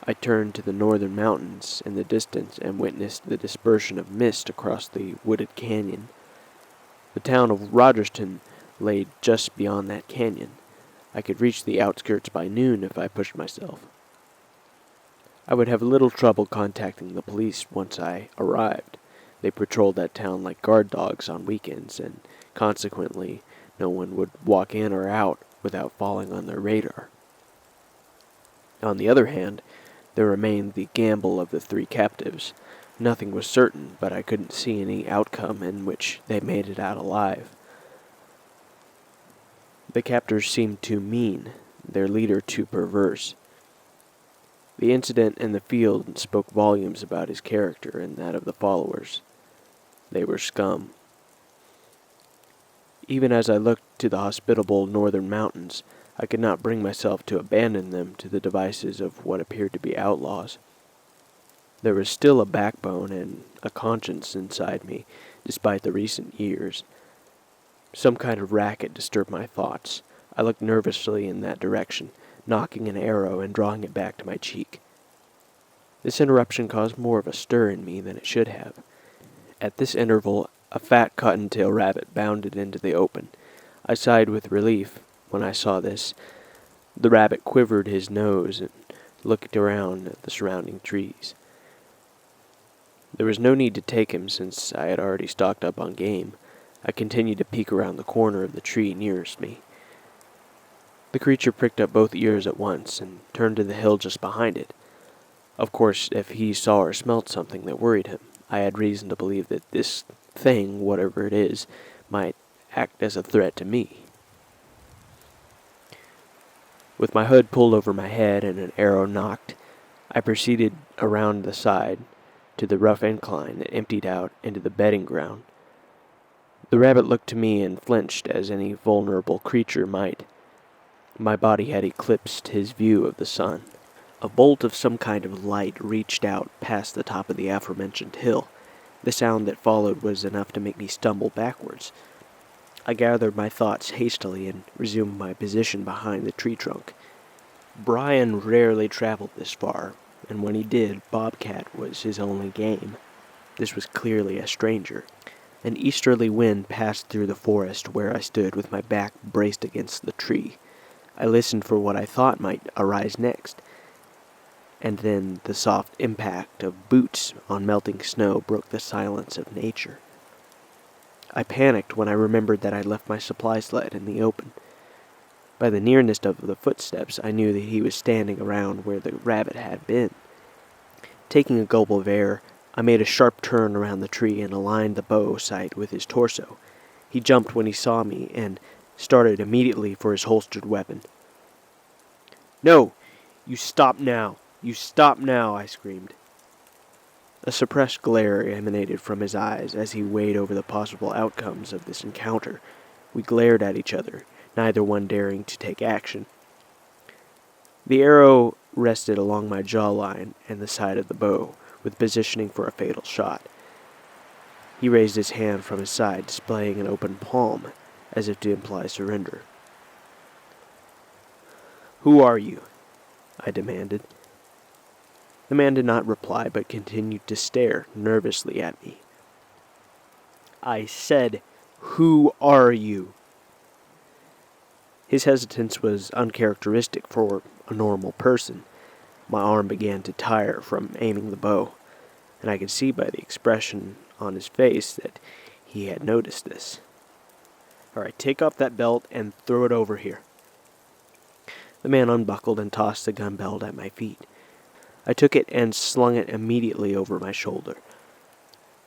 I turned to the northern mountains in the distance and witnessed the dispersion of mist across the wooded canyon. The town of Rogerston lay just beyond that canyon. I could reach the outskirts by noon if I pushed myself. I would have little trouble contacting the police once I arrived. They patrolled that town like guard dogs on weekends, and consequently, no one would walk in or out without falling on their radar. On the other hand, there remained the gamble of the 3 captives. Nothing was certain, but I couldn't see any outcome in which they made it out alive. The captors seemed too mean, their leader too perverse. The incident in the field spoke volumes about his character and that of the followers. They were scum. Even as I looked to the hospitable northern mountains, I could not bring myself to abandon them to the devices of what appeared to be outlaws. There was still a backbone and a conscience inside me, despite the recent years. Some kind of racket disturbed my thoughts. I looked nervously in that direction, knocking an arrow and drawing it back to my cheek. This interruption caused more of a stir in me than it should have. At this interval, a fat cottontail rabbit bounded into the open. I sighed with relief when I saw this. The rabbit quivered his nose and looked around at the surrounding trees. There was no need to take him since I had already stocked up on game. I continued to peek around the corner of the tree nearest me. The creature pricked up both ears at once and turned to the hill just behind it. Of course, if he saw or smelt something that worried him, I had reason to believe that this thing, whatever it is, might act as a threat to me. With my hood pulled over my head and an arrow nocked, I proceeded around the side to the rough incline that emptied out into the bedding ground. The rabbit looked to me and flinched as any vulnerable creature might. My body had eclipsed his view of the sun. A bolt of some kind of light reached out past the top of the aforementioned hill. The sound that followed was enough to make me stumble backwards. I gathered my thoughts hastily and resumed my position behind the tree trunk. Brian rarely traveled this far, and when he did, bobcat was his only game. This was clearly a stranger. An easterly wind passed through the forest where I stood with my back braced against the tree. I listened for what I thought might arise next, and then the soft impact of boots on melting snow broke the silence of nature. I panicked when I remembered that I left my supply sled in the open. By the nearness of the footsteps, I knew that he was standing around where the rabbit had been. Taking a gulp of air, I made a sharp turn around the tree and aligned the bow sight with his torso. He jumped when he saw me and started immediately for his holstered weapon. "No! You stop now! You stop now!" I screamed. A suppressed glare emanated from his eyes as he weighed over the possible outcomes of this encounter. We glared at each other, neither one daring to take action. The arrow rested along my jawline and the side of the bow, with positioning for a fatal shot. He raised his hand from his side, displaying an open palm, as if to imply surrender. "Who are you?" I demanded. The man did not reply, but continued to stare nervously at me. "I said, who are you?" His hesitance was uncharacteristic for a normal person. My arm began to tire from aiming the bow, and I could see by the expression on his face that he had noticed this. "All right, take off that belt and throw it over here." The man unbuckled and tossed the gun belt at my feet. I took it and slung it immediately over my shoulder.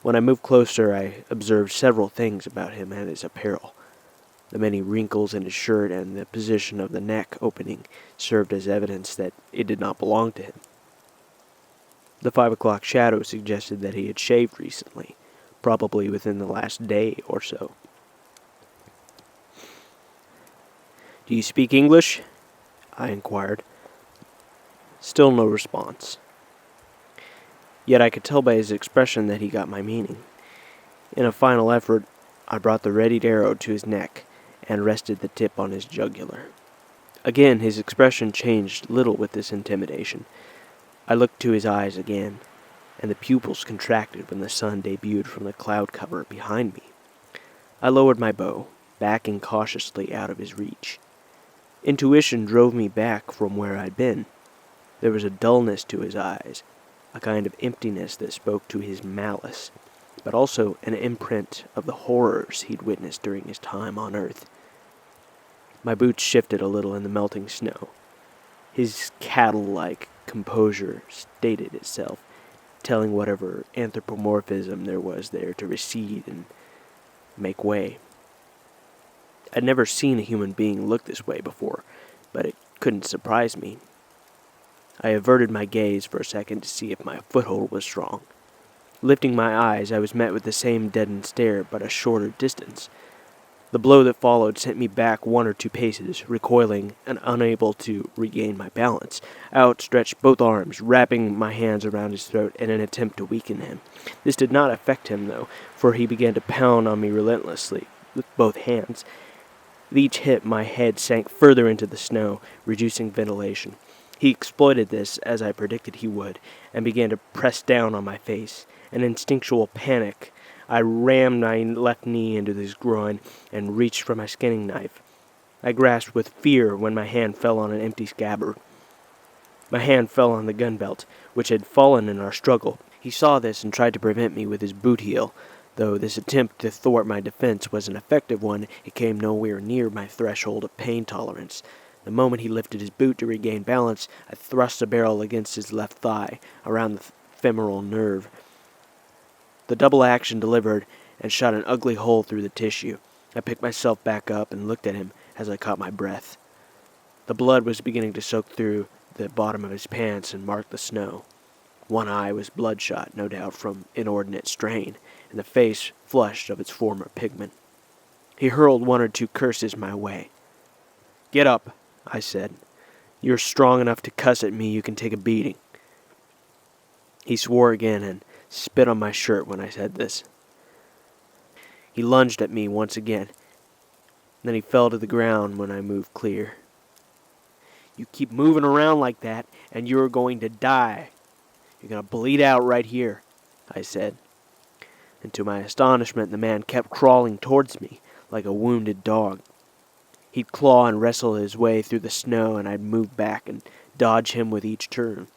When I moved closer, I observed several things about him and his apparel. The many wrinkles in his shirt and the position of the neck opening served as evidence that it did not belong to him. The 5 o'clock shadow suggested that he had shaved recently, probably within the last day or so. "Do you speak English?" I inquired. Still no response. Yet I could tell by his expression that he got my meaning. In a final effort, I brought the readied arrow to his neck and rested the tip on his jugular. Again, his expression changed little with this intimidation. I looked to his eyes again, and the pupils contracted when the sun debuted from the cloud cover behind me. I lowered my bow, backing cautiously out of his reach. Intuition drove me back from where I'd been. There was a dullness to his eyes, a kind of emptiness that spoke to his malice, but also an imprint of the horrors he'd witnessed during his time on Earth. My boots shifted a little in the melting snow. His cattle-like composure stated itself, telling whatever anthropomorphism there was there to recede and make way. I'd never seen a human being look this way before, but it couldn't surprise me. I averted my gaze for a second to see if my foothold was strong. Lifting my eyes, I was met with the same deadened stare, but a shorter distance. The blow that followed sent me back 1 or 2 paces, recoiling and unable to regain my balance. I outstretched both arms, wrapping my hands around his throat in an attempt to weaken him. This did not affect him, though, for he began to pound on me relentlessly with both hands. With each hit, my head sank further into the snow, reducing ventilation. He exploited this, as I predicted he would, and began to press down on my face. An instinctual panic, I rammed my left knee into his groin and reached for my skinning knife. I grasped with fear when my hand fell on an empty scabbard. My hand fell on the gun belt, which had fallen in our struggle. He saw this and tried to prevent me with his boot heel. Though this attempt to thwart my defense was an effective one, it came nowhere near my threshold of pain tolerance. The moment he lifted his boot to regain balance, I thrust the barrel against his left thigh, around the femoral nerve. The double action delivered and shot an ugly hole through the tissue. I picked myself back up and looked at him as I caught my breath. The blood was beginning to soak through the bottom of his pants and mark the snow. One eye was bloodshot, no doubt from inordinate strain, and the face flushed of its former pigment. He hurled 1 or 2 curses my way. "Get up," I said. "You're strong enough to cuss at me, you can take a beating." He swore again and spit on my shirt when I said this. He lunged at me once again. Then he fell to the ground when I moved clear. "You keep moving around like that, and you're going to die. You're going to bleed out right here," I said. And to my astonishment, the man kept crawling towards me like a wounded dog. He'd claw and wrestle his way through the snow, and I'd move back and dodge him with each turn.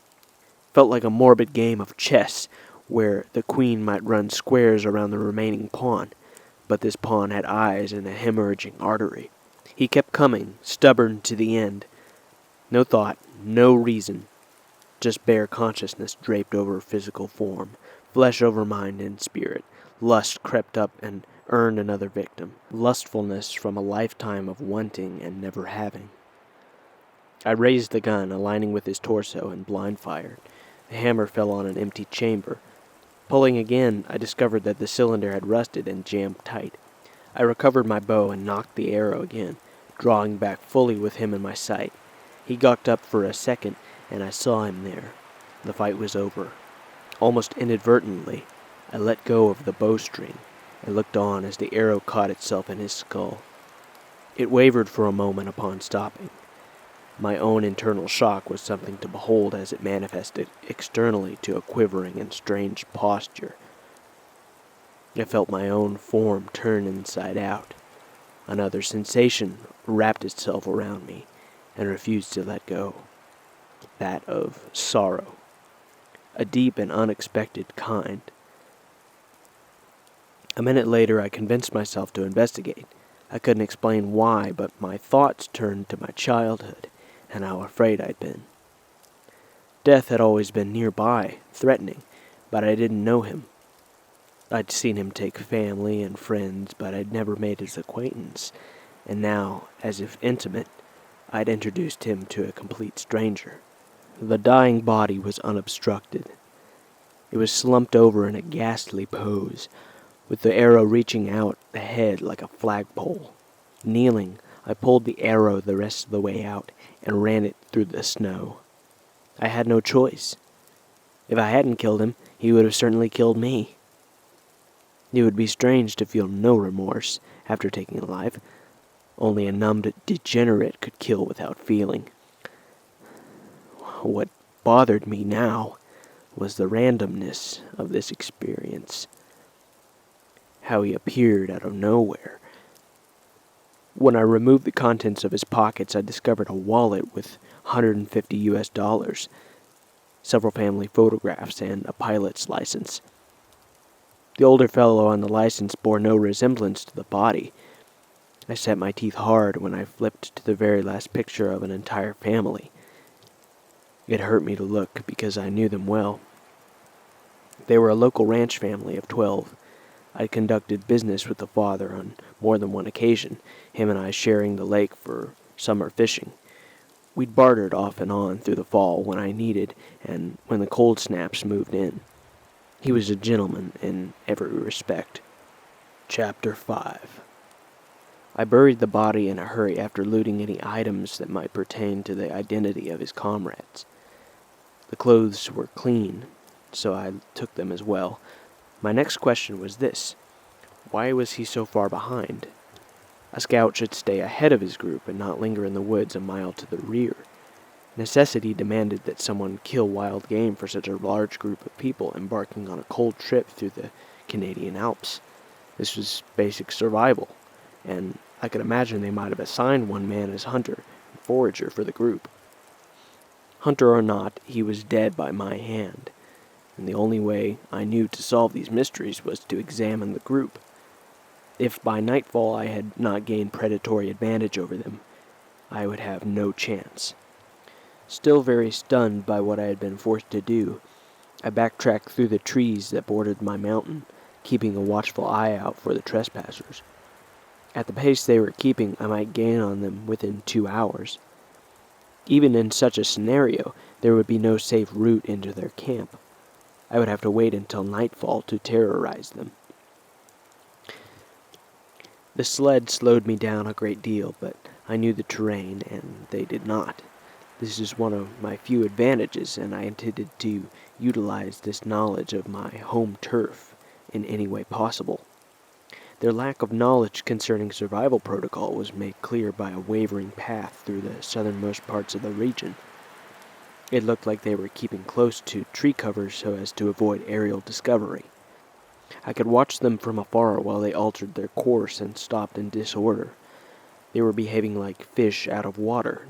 Felt like a morbid game of chess, where the queen might run squares around the remaining pawn, but this pawn had eyes and a hemorrhaging artery. He kept coming, stubborn to the end. No thought, no reason, just bare consciousness draped over physical form, flesh over mind and spirit. Lust crept up and earned another victim, lustfulness from a lifetime of wanting and never having. I raised the gun, aligning with his torso, and blind fired. The hammer fell on an empty chamber. Pulling again, I discovered that the cylinder had rusted and jammed tight. I recovered my bow and nocked the arrow again, drawing back fully with him in my sight. He gawked up for a second, and I saw him there. The fight was over. Almost inadvertently, I let go of the bowstring and looked on as the arrow caught itself in his skull. It wavered for a moment upon stopping. My own internal shock was something to behold as it manifested externally to a quivering and strange posture. I felt my own form turn inside out. Another sensation wrapped itself around me and refused to let go. That of sorrow. A deep and unexpected kind. A minute later, I convinced myself to investigate. I couldn't explain why, but my thoughts turned to my childhood and how afraid I'd been. Death had always been nearby, threatening, but I didn't know him. I'd seen him take family and friends, but I'd never made his acquaintance, and now, as if intimate, I'd introduced him to a complete stranger. The dying body was unobstructed. It was slumped over in a ghastly pose, with the arrow reaching out ahead like a flagpole. Kneeling, I pulled the arrow the rest of the way out and ran it through the snow. I had no choice. If I hadn't killed him, he would have certainly killed me. It would be strange to feel no remorse after taking life. Only a numbed degenerate could kill without feeling. What bothered me now was the randomness of this experience. How he appeared out of nowhere. When I removed the contents of his pockets, I discovered a wallet with $150, several family photographs, and a pilot's license. The older fellow on the license bore no resemblance to the body. I set my teeth hard when I flipped to the very last picture of an entire family. It hurt me to look because I knew them well. They were a local ranch family of 12. I'd conducted business with the father on more than one occasion, him and I sharing the lake for summer fishing. We'd bartered off and on through the fall when I needed and when the cold snaps moved in. He was a gentleman in every respect. Chapter 5. I buried the body in a hurry after looting any items that might pertain to the identity of his comrades. The clothes were clean, so I took them as well. My next question was this: why was he so far behind? A scout should stay ahead of his group and not linger in the woods a mile to the rear. Necessity demanded that someone kill wild game for such a large group of people embarking on a cold trip through the Canadian Alps. This was basic survival, and I could imagine they might have assigned one man as hunter and forager for the group. Hunter or not, he was dead by my hand, and the only way I knew to solve these mysteries was to examine the group. If by nightfall I had not gained predatory advantage over them, I would have no chance. Still very stunned by what I had been forced to do, I backtracked through the trees that bordered my mountain, keeping a watchful eye out for the trespassers. At the pace they were keeping, I might gain on them within 2 hours. Even in such a scenario, there would be no safe route into their camp. I would have to wait until nightfall to terrorize them. The sled slowed me down a great deal, but I knew the terrain, and they did not. This is one of my few advantages, and I intended to utilize this knowledge of my home turf in any way possible. Their lack of knowledge concerning survival protocol was made clear by a wavering path through the southernmost parts of the region. It looked like they were keeping close to tree covers so as to avoid aerial discovery. I could watch them from afar while they altered their course and stopped in disorder. They were behaving like fish out of water,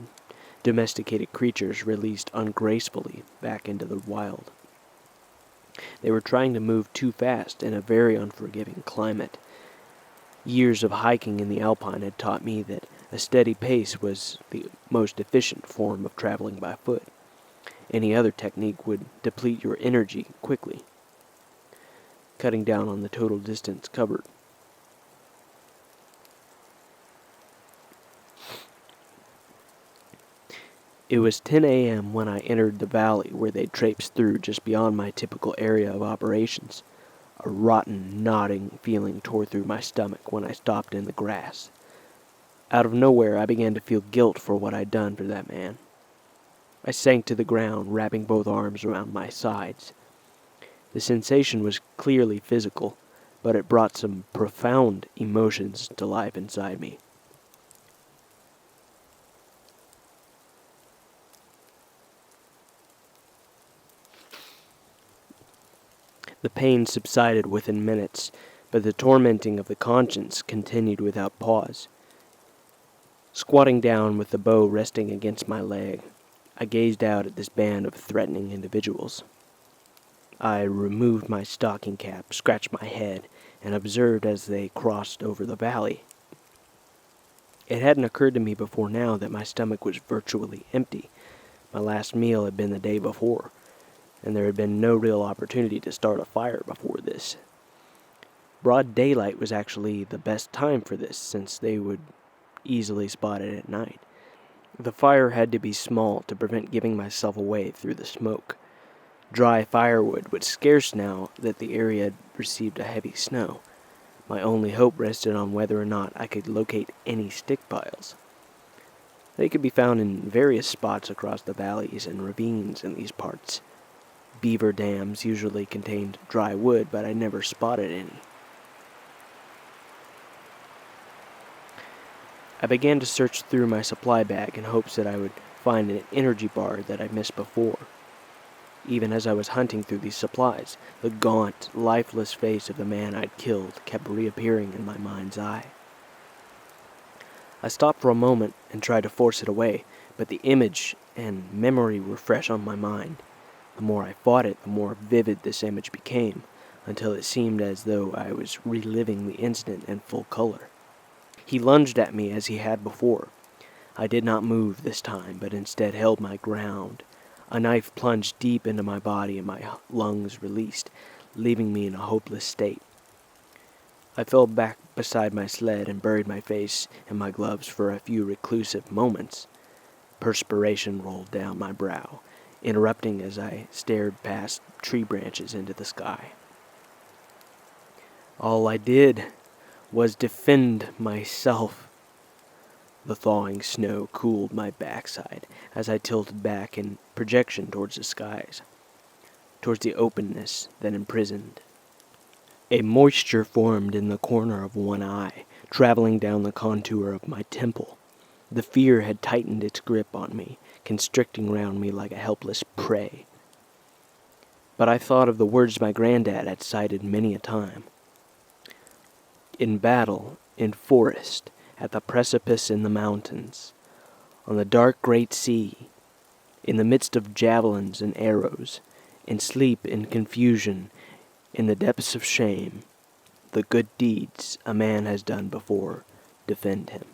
domesticated creatures released ungracefully back into the wild. They were trying to move too fast in a very unforgiving climate. Years of hiking in the Alpine had taught me that a steady pace was the most efficient form of traveling by foot. Any other technique would deplete your energy quickly, cutting down on the total distance covered. It was 10 a.m. when I entered the valley where they traipsed through just beyond my typical area of operations. A rotten, gnawing feeling tore through my stomach when I stopped in the grass. Out of nowhere, I began to feel guilt for what I'd done for that man. I sank to the ground, wrapping both arms around my sides. The sensation was clearly physical, but it brought some profound emotions to life inside me. The pain subsided within minutes, but the tormenting of the conscience continued without pause. Squatting down with the bow resting against my leg, I gazed out at this band of threatening individuals. I removed my stocking cap, scratched my head, and observed as they crossed over the valley. It hadn't occurred to me before now that my stomach was virtually empty. My last meal had been the day before, and there had been no real opportunity to start a fire before this. Broad daylight was actually the best time for this, since they would easily spot it at night. The fire had to be small to prevent giving myself away through the smoke. Dry firewood was scarce now that the area had received a heavy snow. My only hope rested on whether or not I could locate any stick piles. They could be found in various spots across the valleys and ravines in these parts. Beaver dams usually contained dry wood, but I never spotted any. I began to search through my supply bag in hopes that I would find an energy bar that I missed before. Even as I was hunting through these supplies, the gaunt, lifeless face of the man I'd killed kept reappearing in my mind's eye. I stopped for a moment and tried to force it away, but the image and memory were fresh on my mind. The more I fought it, the more vivid this image became, until it seemed as though I was reliving the incident in full color. He lunged at me as he had before. I did not move this time, but instead held my ground. A knife plunged deep into my body and my lungs released, leaving me in a hopeless state. I fell back beside my sled and buried my face in my gloves for a few reclusive moments. Perspiration rolled down my brow, interrupting as I stared past tree branches into the sky. All I did was defend myself. The thawing snow cooled my backside as I tilted back in projection towards the skies, towards the openness that imprisoned. A moisture formed in the corner of one eye, traveling down the contour of my temple. The fear had tightened its grip on me, constricting round me like a helpless prey. But I thought of the words my granddad had cited many a time. In battle, in forest, at the precipice in the mountains, on the dark great sea, in the midst of javelins and arrows, in sleep, in confusion, in the depths of shame, the good deeds a man has done before defend him.